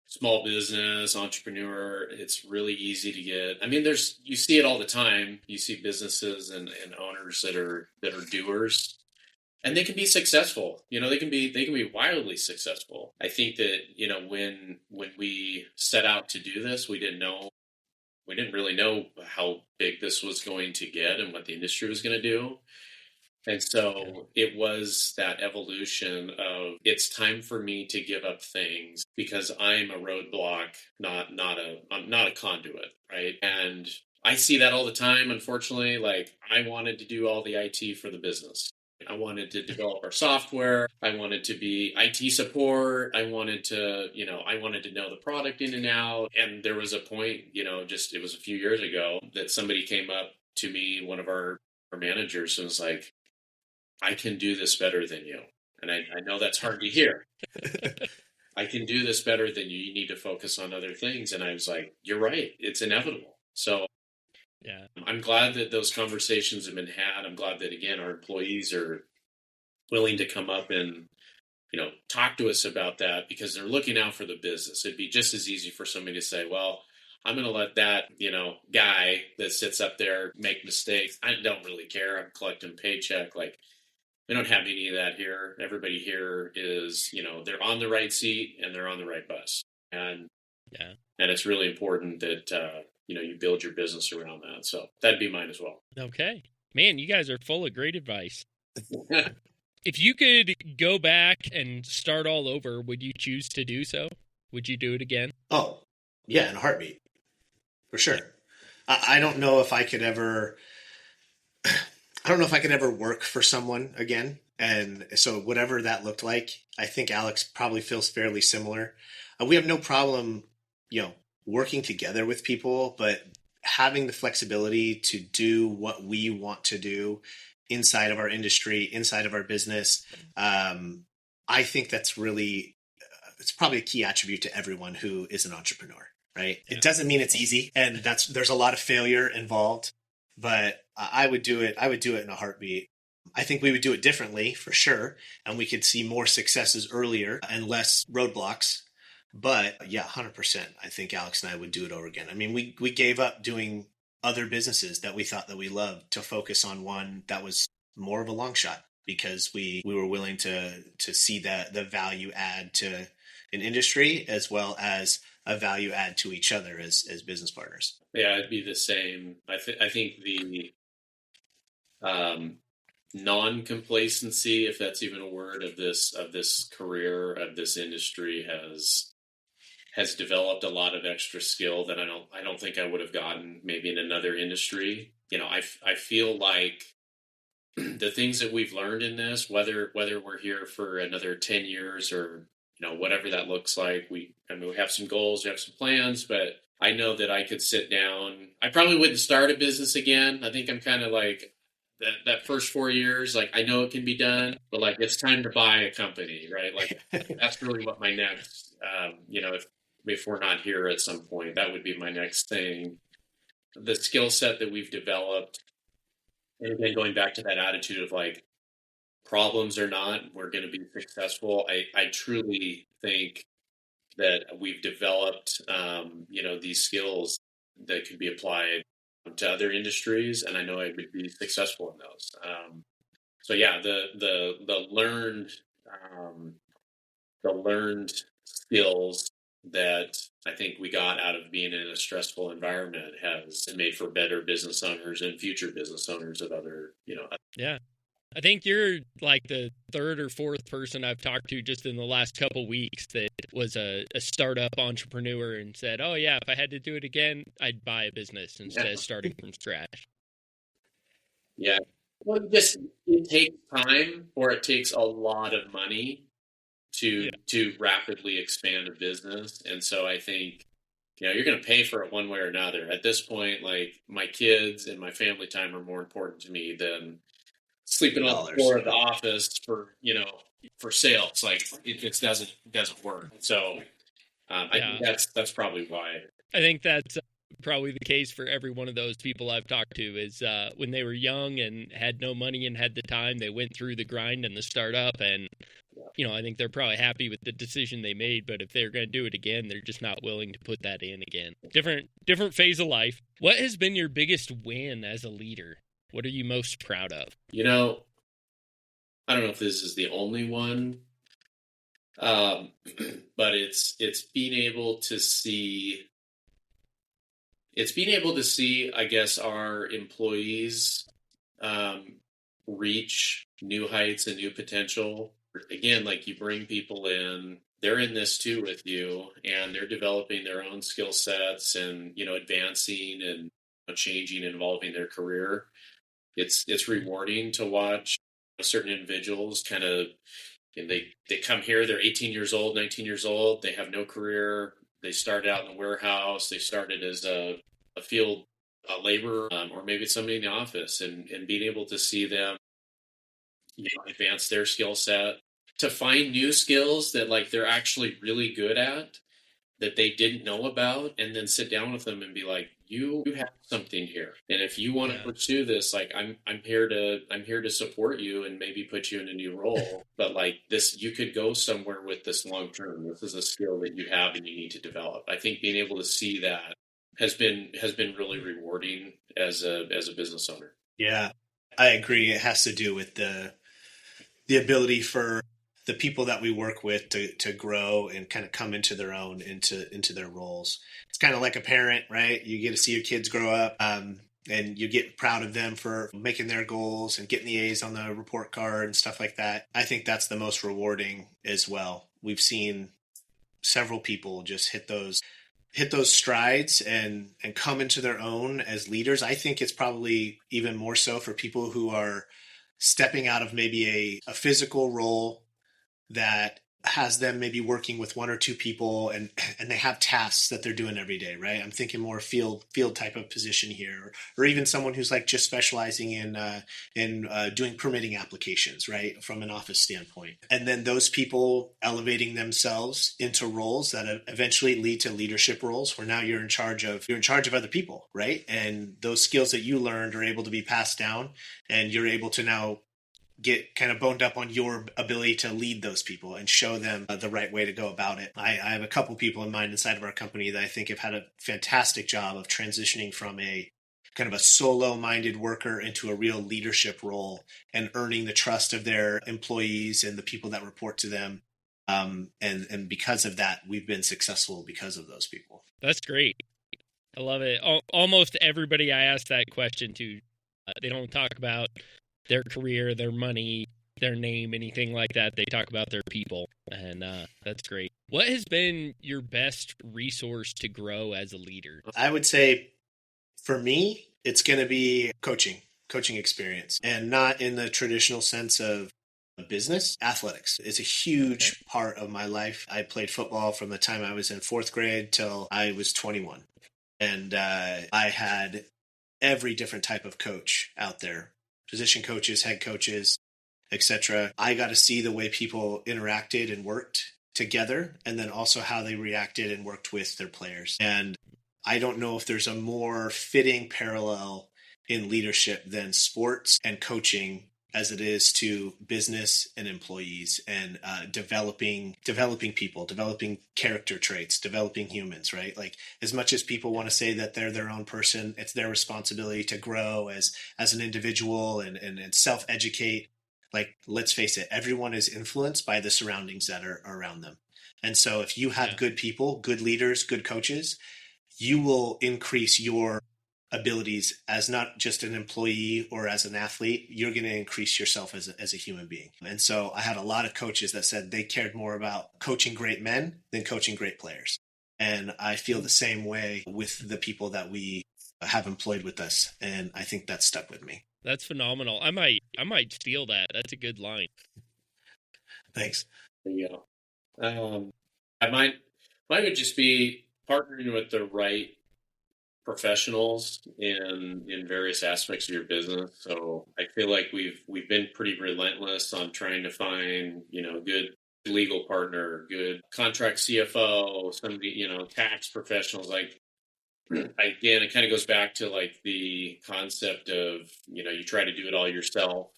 small business, entrepreneur. It's really easy to get. I mean, you see it all the time. You see businesses and owners that are doers. And they can be successful. They can be wildly successful. I think that, when we set out to do this, we didn't really know how big this was going to get and what the industry was going to do. And so it was that evolution of, it's time for me to give up things because I'm a roadblock, not a conduit, right? And I see that all the time, unfortunately. Like, I wanted to do all the IT for the business. I wanted to develop our software. I wanted to be IT support. I wanted to know the product in and out. And there was a point, it was a few years ago that somebody came up to me, one of our managers, and was like, I can do this better than you. And I know that's hard to hear. I can do this better than you. You need to focus on other things. And I was like, you're right. It's inevitable. So yeah, I'm glad that those conversations have been had. I'm glad that, again, our employees are willing to come up and, talk to us about that, because they're looking out for the business. It'd be just as easy for somebody to say, well, I'm going to let that, guy that sits up there make mistakes. I don't really care. I'm collecting paycheck. Like, we don't have any of that here. Everybody here is, they're on the right seat and they're on the right bus. And it's really important that, you build your business around that. So that'd be mine as well. Okay. Man, you guys are full of great advice. If you could go back and start all over, would you choose to do so? Would you do it again? Oh, yeah, in a heartbeat. For sure. I don't know if I could ever work for someone again. And so whatever that looked like, I think Alex probably feels fairly similar. We have no problem, working together with people, but having the flexibility to do what we want to do inside of our industry, inside of our business. I think that's really, it's probably a key attribute to everyone who is an entrepreneur, right? Yeah. It doesn't mean it's easy, and there's a lot of failure involved, but I would do it. I would do it in a heartbeat. I think we would do it differently for sure, and we could see more successes earlier and less roadblocks. But yeah, 100%. I think Alex and I would do it over again. I mean, we gave up doing other businesses that we thought that we loved to focus on one that was more of a long shot, because we were willing to see the value add to an industry as well as a value add to each other as business partners. Yeah, it'd be the same. I think the non-complacency, if that's even a word, of this career, of this industry has developed a lot of extra skill that I don't think I would have gotten maybe in another industry. You know, I feel like the things that we've learned in this, whether we're here for another 10 years or, you know, whatever that looks like, we have some goals, we have some plans, but I know that I could sit down. I probably wouldn't start a business again. I think I'm kind of like that first 4 years, like I know it can be done, but like it's time to buy a company, right? Like that's really what my next, you know, if we're not here at some point, that would be my next thing. The skill set that we've developed, and again, going back to that attitude of like, problems or not, we're going to be successful. I truly think that we've developed, you know, these skills that could be applied to other industries, and I know I would be successful in those. So yeah, the learned skills that I think we got out of being in a stressful environment has made for better business owners and future business owners of other, you know. Yeah. I think you're like the third or fourth person I've talked to just in the last couple weeks that was a startup entrepreneur and said, oh yeah, if I had to do it again, I'd buy a business instead of starting from scratch. Yeah. Well, it takes time, or it takes a lot of money to rapidly expand a business. And so I think, you know, you're going to pay for it one way or another. At this point, like my kids and my family time are more important to me than sleeping on the floor of the office for sales. Like it just doesn't work. So I think that's probably why. I think that's probably the case for every one of those people I've talked to is when they were young and had no money and had the time, they went through the grind and the startup, and you know, I think they're probably happy with the decision they made, but if they're going to do it again, they're just not willing to put that in again. Different phase of life. What has been your biggest win as a leader? What are you most proud of? You know, I don't know if this is the only one, but it's being able to see, I guess, our employees reach new heights and new potential. Again, like you bring people in, they're in this too with you, and they're developing their own skill sets and, you know, advancing and changing and evolving their career. It's rewarding to watch certain individuals kind of, and they come here, they're 18 years old, 19 years old, they have no career, they started out in a warehouse, they started as a field laborer, or maybe it's somebody in the office, and being able to see them, you know, advance their skill set, to find new skills that like they're actually really good at that they didn't know about, and then sit down with them and be like, you have something here, and if you want to pursue this, like I'm here to support you and maybe put you in a new role, but like this, you could go somewhere with this long term. This is a skill that you have and you need to develop. I think being able to see that has been really rewarding as a business owner. Yeah, I agree. It has to do with the ability for the people that we work with to grow and kind of come into their own, into their roles. It's kind of like a parent, right? You get to see your kids grow up, and you get proud of them for making their goals and getting the A's on the report card and stuff like that. I think that's the most rewarding as well. We've seen several people just hit those strides and come into their own as leaders. I think it's probably even more so for people who are stepping out of maybe a physical role that has them maybe working with one or two people, and they have tasks that they're doing every day, right? I'm thinking more field type of position here, or even someone who's like just specializing in doing permitting applications, right, from an office standpoint. And then those people elevating themselves into roles that eventually lead to leadership roles, where now you're in charge of other people, right? And those skills that you learned are able to be passed down, and you're able to now get kind of boned up on your ability to lead those people and show them the right way to go about it. I have a couple people in mind inside of our company that I think have had a fantastic job of transitioning from a kind of a solo-minded worker into a real leadership role and earning the trust of their employees and the people that report to them. And because of that, we've been successful because of those people. That's great. I love it. Almost everybody I ask that question to, they don't talk about their career, their money, their name, anything like that. They talk about their people, and that's great. What has been your best resource to grow as a leader? I would say for me, it's going to be coaching experience, and not in the traditional sense of business. Athletics is a huge part of my life. I played football from the time I was in fourth grade till I was 21. And I had every different type of coach out there. Position coaches, head coaches, etc. I got to see the way people interacted and worked together, and then also how they reacted and worked with their players. And I don't know if there's a more fitting parallel in leadership than sports and coaching as it is to business and employees, and developing people, developing character traits, developing humans, right? Like, as much as people want to say that they're their own person, it's their responsibility to grow as an individual and self-educate. Like, let's face it, everyone is influenced by the surroundings that are around them. And so if you have good people, good leaders, good coaches, you will increase your abilities as not just an employee or as an athlete. You're going to increase yourself as a human being. And so I had a lot of coaches that said they cared more about coaching great men than coaching great players. And I feel the same way with the people that we have employed with us. And I think that stuck with me. That's phenomenal. I might steal that. That's a good line. Thanks. Yeah. Mine would just be partnering with the right professionals in various aspects of your business. So I feel like we've been pretty relentless on trying to find, good legal partner, good contract CFO, somebody, tax professionals. Like, again, it kind of goes back to like the concept of, you try to do it all yourself.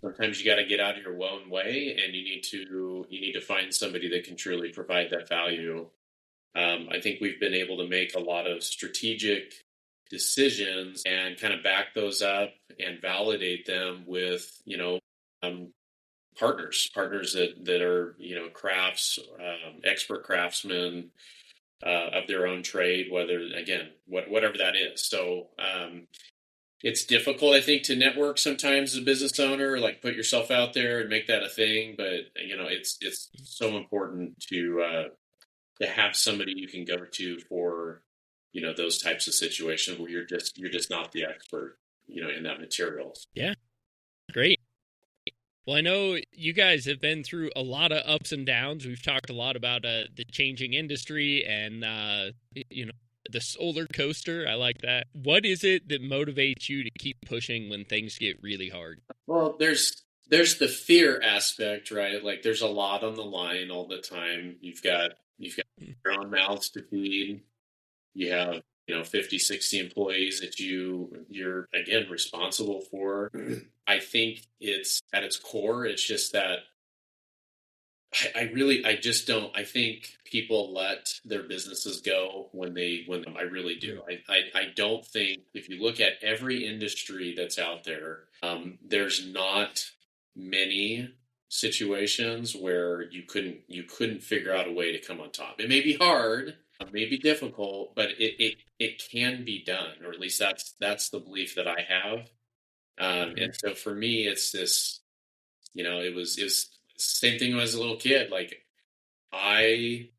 Sometimes you got to get out of your own way, and you need to find somebody that can truly provide that value. I think we've been able to make a lot of strategic decisions and kind of back those up and validate them with, partners that are, crafts, expert craftsmen of their own trade, whatever that is. So it's difficult, I think, to network sometimes as a business owner, like put yourself out there and make that a thing. But, it's so important to have somebody you can go to for, those types of situations where you're just not the expert, in that material. Yeah. Great. Well, I know you guys have been through a lot of ups and downs. We've talked a lot about the changing industry and, the solar coaster. I like that. What is it that motivates you to keep pushing when things get really hard? Well, there's the fear aspect, right? Like, there's a lot on the line all the time. You've got your own mouths to feed. You have, 50, 60 employees that you're again responsible for. I think it's at its core, it's just that I think people let their businesses go when I really do. I don't think, if you look at every industry that's out there, there's not many situations where you couldn't figure out a way to come on top. It may be hard, it may be difficult, but it can be done, or at least that's the belief that I have. And so for me, it's this, it was the same thing when I was a little kid. Like, I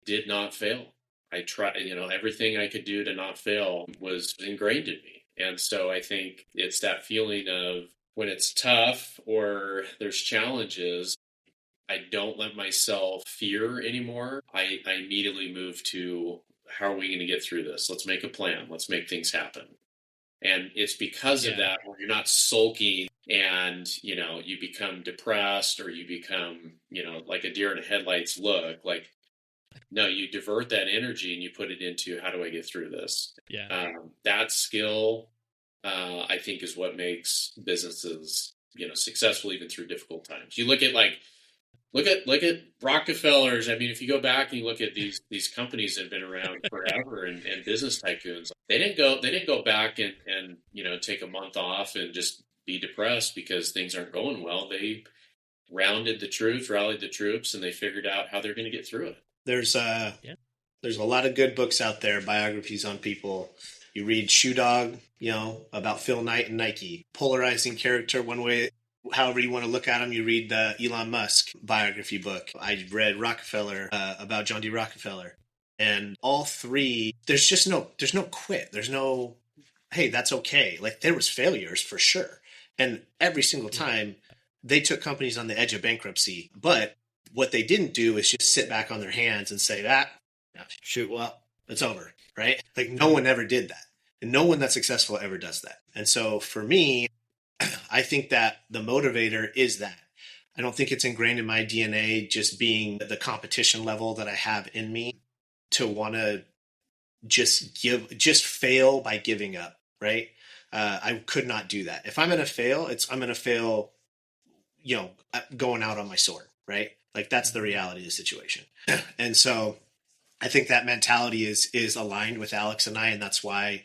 did not fail. I tried, everything I could do to not fail was ingrained in me. And so I think it's that feeling of when it's tough or there's challenges, I don't let myself fear anymore. I immediately move to, how are we going to get through this? Let's make a plan. Let's make things happen. And it's because of that where you're not sulking and, you become depressed, or you become, like a deer in the headlights look. Like, no, you divert that energy and you put it into, how do I get through this? Yeah. That skill, I think, is what makes businesses, successful even through difficult times. You look at Rockefellers. I mean, if you go back and you look at these companies that have been around forever, and business tycoons, they didn't go back and take a month off and just be depressed because things aren't going well. They rallied the troops, and they figured out how they're going to get through it. There's a lot of good books out there, biographies on people. You read Shoe Dog, about Phil Knight and Nike. Polarizing character, one way, however you want to look at him. You read the Elon Musk biography book. I read Rockefeller, about John D. Rockefeller. And all three, there's no quit. There's no, hey, that's okay. Like, there was failures for sure. And every single time they took companies on the edge of bankruptcy. But what they didn't do is just sit back on their hands and say, well, it's over, right? Like, no one ever did that. And no one that's successful ever does that. And so for me, I think that the motivator is that. I don't think it's ingrained in my DNA, just being the competition level that I have in me, to want to just fail by giving up, right? I could not do that. If I'm going to fail, I'm going to fail, going out on my sword, right? Like, that's the reality of the situation. And so I think that mentality is aligned with Alex and I, and that's why,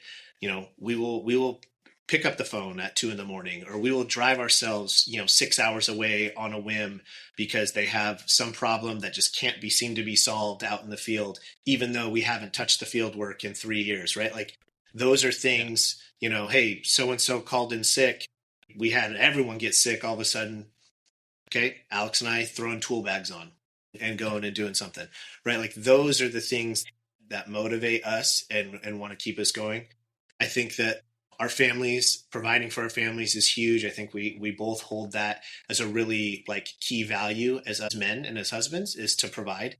we will pick up the phone at 2 a.m, or we will drive ourselves, 6 hours away on a whim because they have some problem that just can't be seen to be solved out in the field, even though we haven't touched the field work in 3 years, right? Like, those are things, hey, so-and-so called in sick. We had everyone get sick all of a sudden. Okay, Alex and I throwing tool bags on and going and doing something, right? Like, those are the things that motivate us and want to keep us going. I think that our families, providing for our families, is huge. I think we both hold that as a really key value as us men and as husbands, is to provide.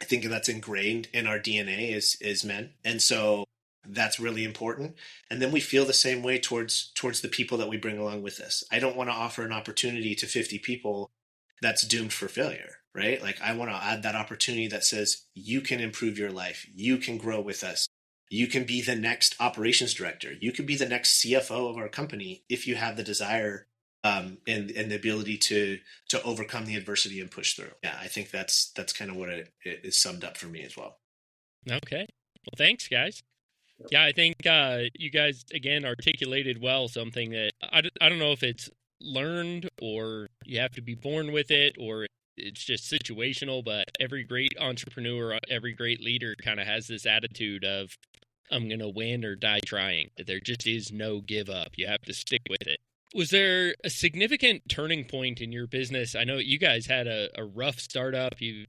I think that's ingrained in our DNA as men. And so that's really important. And then we feel the same way towards the people that we bring along with us. I don't want to offer an opportunity to 50 people that's doomed for failure, right? Like, I want to add that opportunity that says, you can improve your life. You can grow with us. You can be the next operations director. You can be the next CFO of our company if you have the desire and the ability to overcome the adversity and push through. Yeah, I think that's kind of what it is summed up for me as well. Okay. Well, thanks, guys. Yeah, I think you guys, again, articulated well something that I don't know if it's learned or you have to be born with it or it's just situational, but every great entrepreneur, every great leader kind of has this attitude of, I'm going to win or die trying. There just is no give up. You have to stick with it. Was there a significant turning point in your business? I know you guys had a rough startup. You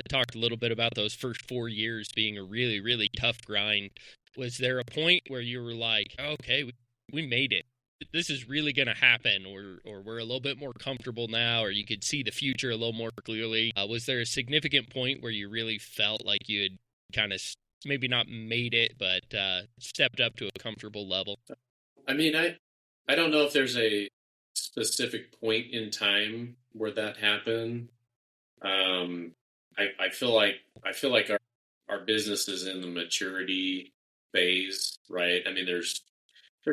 talked a little bit about those first 4 years being a really, really tough grind. Was there a point where you were like, okay, we made it? This is really going to happen, or we're a little bit more comfortable now, or you could see the future a little more clearly? Was there a significant point where you really felt like you had kind of maybe not made it, but stepped up to a comfortable level? I mean, I don't know if there's a specific point in time where that happened. I feel like our business is in the maturity phase, right? I mean, there's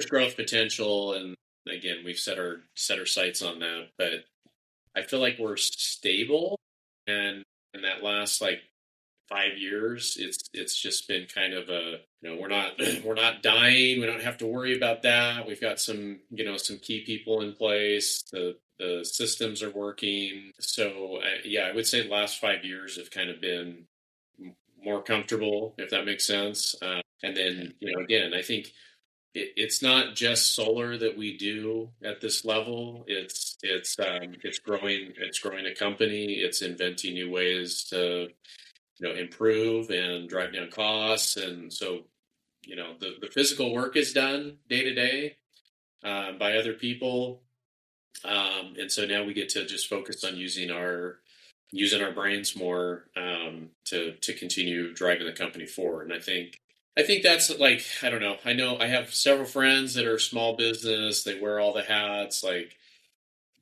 growth potential, and again, we've set our sights on that. But I feel like we're stable, and in that last 5 years, it's just been kind of a, we're not dying. We don't have to worry about that. We've got some key people in place. The systems are working. So I would say the last 5 years have kind of been more comfortable, if that makes sense. And then, again, I think it's not just solar that we do at this level. It's growing a company. It's inventing new ways to improve and drive down costs. And so, the physical work is done day to day by other people. And so now we get to just focus on using our using our brains more to continue driving the company forward. And I think that's like, I don't know. I know I have several friends that are small business. They wear all the hats. Like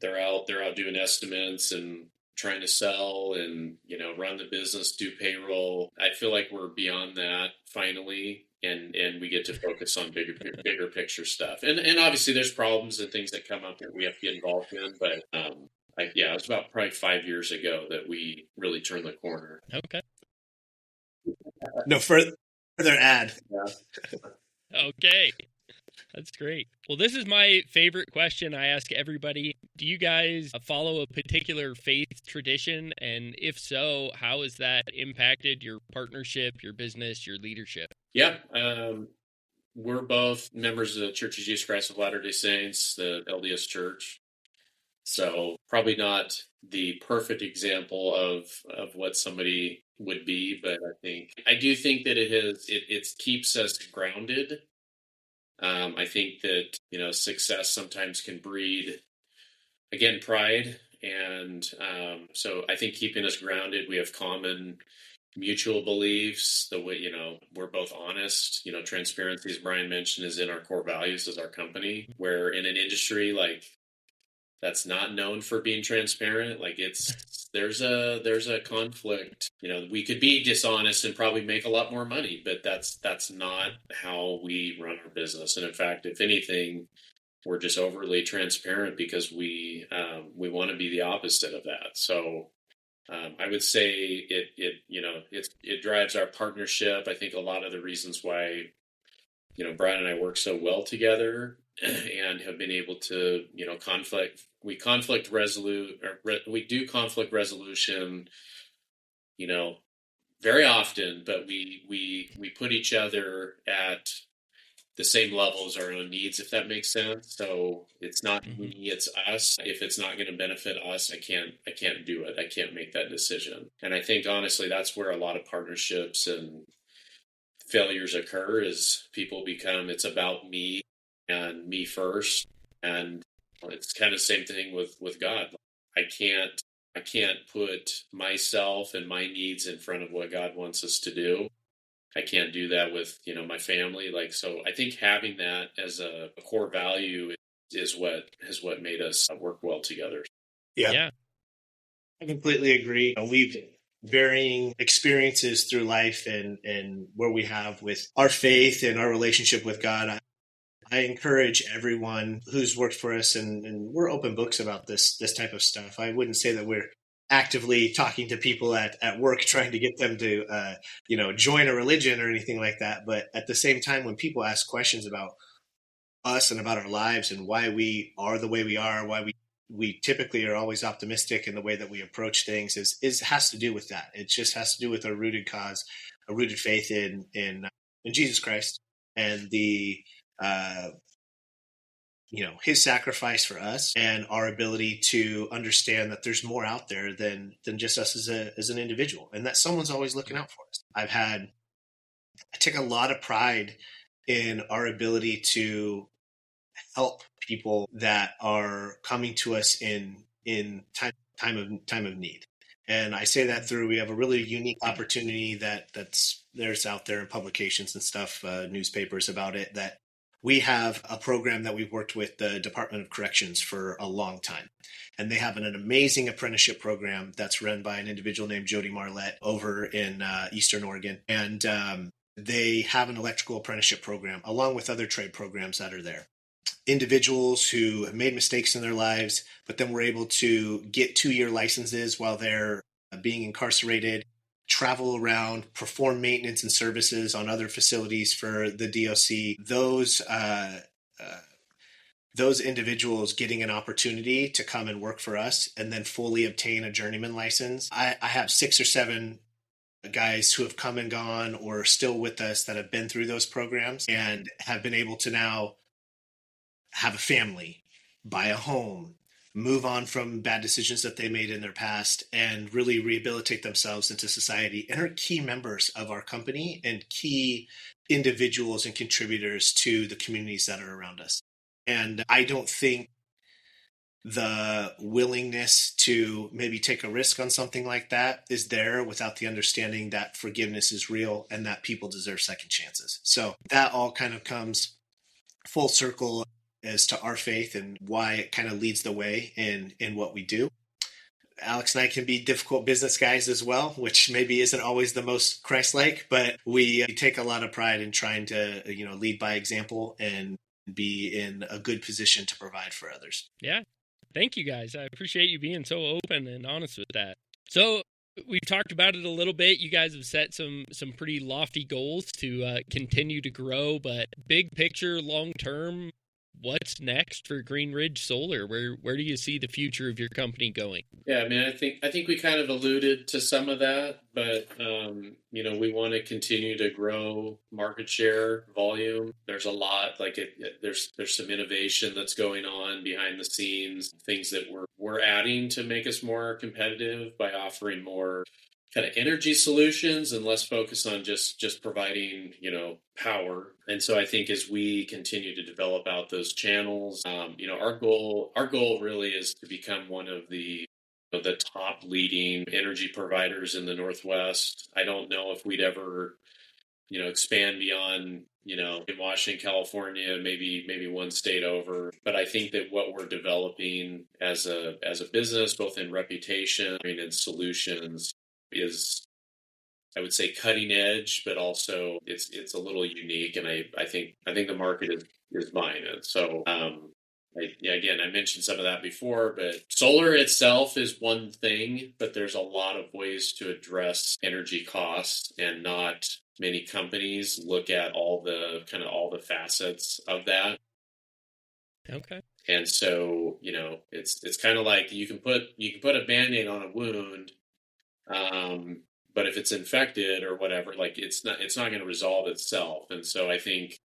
they're out doing estimates and trying to sell and, run the business, do payroll. I feel like we're beyond that finally. And we get to focus on bigger picture stuff. And obviously there's problems and things that come up that we have to get involved in. But it was about probably 5 years ago that we really turned the corner. Okay. No further ad. Yeah. Okay. That's great. Well, this is my favorite question I ask everybody. Do you guys follow a particular faith tradition? And if so, how has that impacted your partnership, your business, your leadership? Yeah. We're both members of the Church of Jesus Christ of Latter-day Saints, the LDS Church. So probably not the perfect example of what somebody would be, but I do think that it keeps us grounded. I think that, success sometimes can breed, again, pride. And so I think keeping us grounded, we have common mutual beliefs. The way, we're both honest, transparency, as Brian mentioned, is in our core values as our company, where in an industry like that's not known for being transparent. Like there's a conflict. We could be dishonest and probably make a lot more money, but that's not how we run our business. And in fact, if anything, we're just overly transparent because we want to be the opposite of that. So I would say it drives our partnership. I think a lot of the reasons why Brian and I work so well together and have been able to we do conflict resolution very often, but we put each other at the same level as our own needs, if that makes sense. So it's not me, it's us. If it's not going to benefit us, I can't do it. I can't make that decision. And I think honestly that's where a lot of partnerships and failures occur, is people become, it's about me and me first. And it's kind of the same thing with God. I can't put myself and my needs in front of what God wants us to do. I can't do that with, my family. So I think having that as a core value is what made us work well together. Yeah. I completely agree. We've varying experiences through life and where we have with our faith and our relationship with God. I encourage everyone who's worked for us, and we're open books about this type of stuff. I wouldn't say that we're actively talking to people at work trying to get them to join a religion or anything like that. But at the same time, when people ask questions about us and about our lives and why we are the way we are, why we typically are always optimistic in the way that we approach things, has to do with that. It just has to do with a rooted cause, a rooted faith in Jesus Christ and the his sacrifice for us, and our ability to understand that there's more out there than just us as an individual, and that someone's always looking out for us. I take a lot of pride in our ability to help people that are coming to us in time of need. And I say that through, we have a really unique opportunity there's out there in publications and stuff, newspapers about it, that we have a program that we've worked with the Department of Corrections for a long time. And they have an amazing apprenticeship program that's run by an individual named Jody Marlette over in Eastern Oregon. And they have an electrical apprenticeship program along with other trade programs that are there. Individuals who have made mistakes in their lives, but then were able to get 2-year licenses while they're being incarcerated, travel around, perform maintenance and services on other facilities for the DOC. Those individuals getting an opportunity to come and work for us and then fully obtain a journeyman license. I have 6 or 7 guys who have come and gone or are still with us that have been through those programs and have been able to now have a family, buy a home, move on from bad decisions that they made in their past, and really rehabilitate themselves into society, and are key members of our company and key individuals and contributors to the communities that are around us. And I don't think the willingness to maybe take a risk on something like that is there without the understanding that forgiveness is real and that people deserve second chances. So that all kind of comes full circle as to our faith and why it kind of leads the way in what we do. Alex and I can be difficult business guys as well, which maybe isn't always the most Christ-like, but we take a lot of pride in trying to, lead by example and be in a good position to provide for others. Yeah. Thank you guys. I appreciate you being so open and honest with that. So we've talked about it a little bit. You guys have set some pretty lofty goals to continue to grow, but big picture, long term, what's next for Green Ridge Solar? Where do you see the future of your company going? Yeah, I mean, I think we kind of alluded to some of that, but we want to continue to grow market share, volume. There's a lot, there's some innovation that's going on behind the scenes, things that we're adding to make us more competitive by offering more kind of energy solutions and less focus on just providing, power. And so I think as we continue to develop out those channels, our goal really is to become one of the top leading energy providers in the Northwest. I don't know if we'd ever, expand beyond, in Washington, California, maybe one state over. But I think that what we're developing as a business, both in reputation and solutions, is, I would say, cutting edge, but also it's a little unique, and I think the market is buying it. So again, I mentioned some of that before, but solar itself is one thing, but there's a lot of ways to address energy costs, and not many companies look at all the facets of that. Okay. And so, it's kind of like you can put a Band-Aid on a wound. But if it's infected or whatever, it's not going to resolve itself. And so I think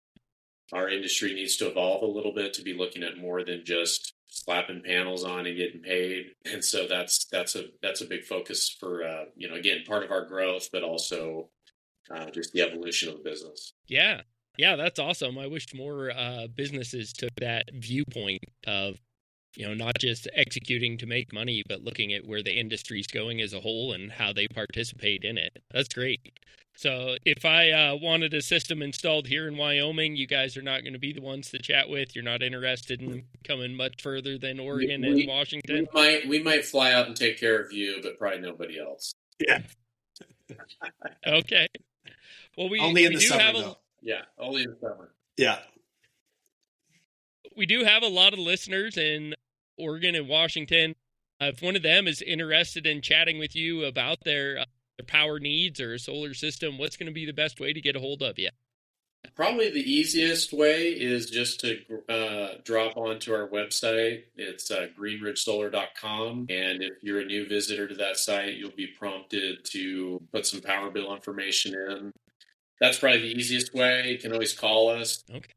our industry needs to evolve a little bit to be looking at more than just slapping panels on and getting paid. And so that's a big focus for, again, part of our growth, but also just the evolution of the business. Yeah. Yeah, that's awesome. I wish more businesses took that viewpoint of, not just executing to make money, but looking at where the industry's going as a whole and how they participate in it. That's great. So if I wanted a system installed here in Wyoming, you guys are not going to be the ones to chat with. You're not interested in coming much further than Oregon and Washington? We might fly out and take care of you, but probably nobody else. Yeah. Okay. Well, only in the summer, though. Yeah, only in the summer. Yeah. We do have a lot of listeners in Oregon and Washington. If one of them is interested in chatting with you about their power needs or a solar system, what's going to be the best way to get a hold of you? Probably the easiest way is just to drop onto our website. It's greenridgesolar.com. And if you're a new visitor to that site, you'll be prompted to put some power bill information in. That's probably the easiest way. You can always call us. Okay.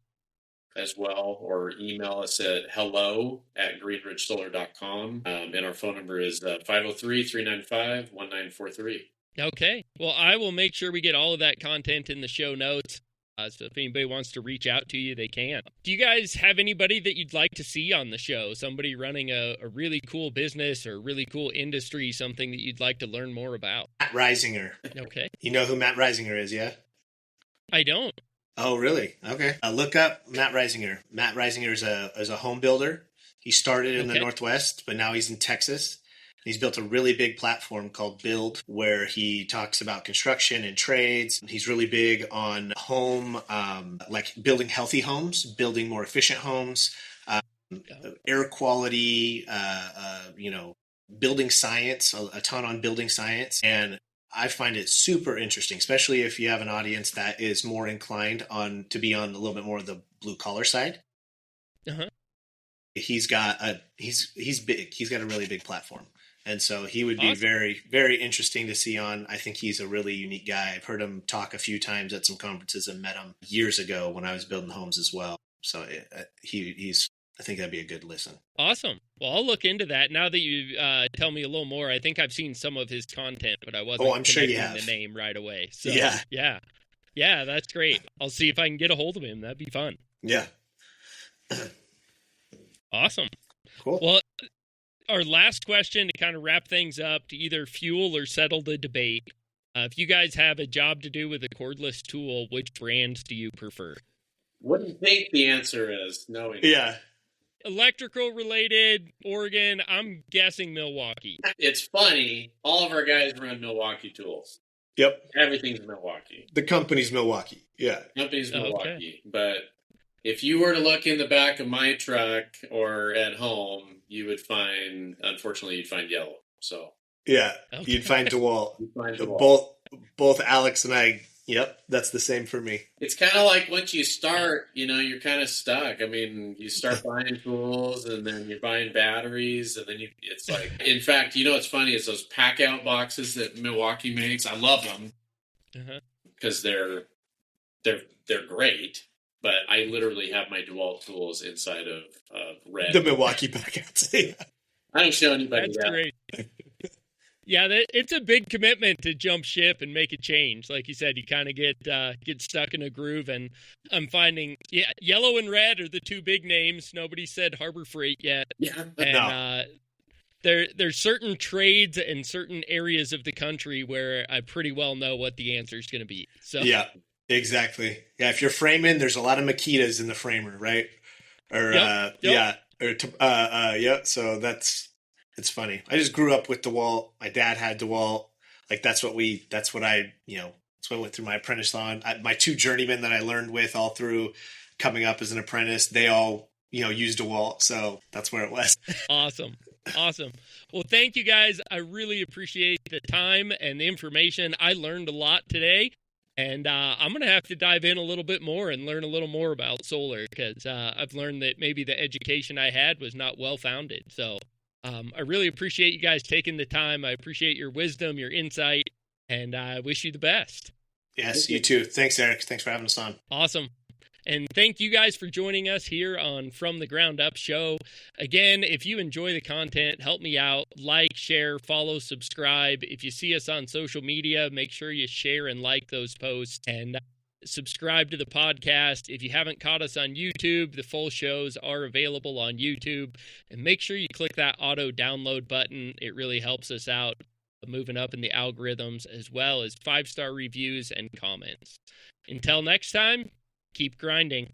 As well, or email us at hello@greenridgesolar.com. And our phone number is 503-395-1943. Okay. Well, I will make sure we get all of that content in the show notes. So if anybody wants to reach out to you, they can. Do you guys have anybody that you'd like to see on the show? Somebody running a really cool business or really cool industry, something that you'd like to learn more about? Matt Reisinger. Okay. You know who Matt Reisinger is, yeah? I don't. Oh, really? Okay. Look up Matt Reisinger. Matt Reisinger is a home builder. He started in the Northwest, but now he's in Texas. He's built a really big platform called Build, where he talks about construction and trades. He's really big on home, like building healthy homes, building more efficient homes, air quality, building science, a ton on building science. And I find it super interesting, especially if you have an audience that is more inclined to be on a little bit more of the blue collar side. Uh-huh. He's big. He's got a really big platform. And so he would be very, very interesting to see on. I think he's a really unique guy. I've heard him talk a few times at some conferences and met him years ago when I was building homes as well. So I think that'd be a good listen. Awesome. Well, I'll look into that. Now that you tell me a little more, I think I've seen some of his content, but I wasn't I'm sure you have. the name right away. So, yeah, that's great. I'll see if I can get a hold of him. That'd be fun. Yeah. Awesome. Cool. Well, our last question to kind of wrap things up, to either fuel or settle the debate. If you guys have a job to do with a cordless tool, which brands do you prefer? What do you think the answer is? Knowing Yeah. Electrical related, Oregon, I'm guessing Milwaukee. It's funny. All of our guys run Milwaukee tools. Yep. Everything's Milwaukee. The company's Milwaukee. Yeah. Company's Milwaukee. Okay. But if you were to look in the back of my truck or at home, you would find, unfortunately, you'd find yellow. So Yeah. Okay. You'd find DeWalt. you'd find DeWalt. Both Alex and I. Yep. That's the same for me. It's kind of like once you start, you're kind of stuck. I mean, you start buying tools and then you're buying batteries and then it's like, in fact, what's funny is those pack out boxes that Milwaukee makes. I love them because they're great, but I literally have my DeWalt tools inside of red. The Milwaukee packouts. Yeah. I don't show anybody That's that. great. Yeah, it's a big commitment to jump ship and make a change. Like you said, you kind of get stuck in a groove, and I'm finding, yellow and red are the two big names. Nobody said Harbor Freight yet. Yeah, And there's certain trades and certain areas of the country where I pretty well know what the answer is going to be. So Yeah, exactly. Yeah, if you're framing, there's a lot of Makitas in the framer, right? Or Yep. yeah. So it's funny. I just grew up with DeWalt. My dad had DeWalt. Like that's what I went through my apprentice on. My two journeymen that I learned with all through coming up as an apprentice, they all used DeWalt. So that's where it was. Awesome. Well, thank you guys. I really appreciate the time and the information. I learned a lot today. And I'm going to have to dive in a little bit more and learn a little more about solar, because I've learned that maybe the education I had was not well-founded. So I really appreciate you guys taking the time. I appreciate your wisdom, your insight, and I wish you the best. Yes, you too. Thanks, Eric. Thanks for having us on. Awesome. And thank you guys for joining us here on From the Ground Up Show. Again, if you enjoy the content, help me out. Like, share, follow, subscribe. If you see us on social media, make sure you share and like those posts. And subscribe to the podcast. If you haven't caught us on YouTube, the full shows are available on YouTube. And make sure you click that auto download button. It really helps us out moving up in the algorithms, as well as 5-star reviews and comments. Until next time, keep grinding.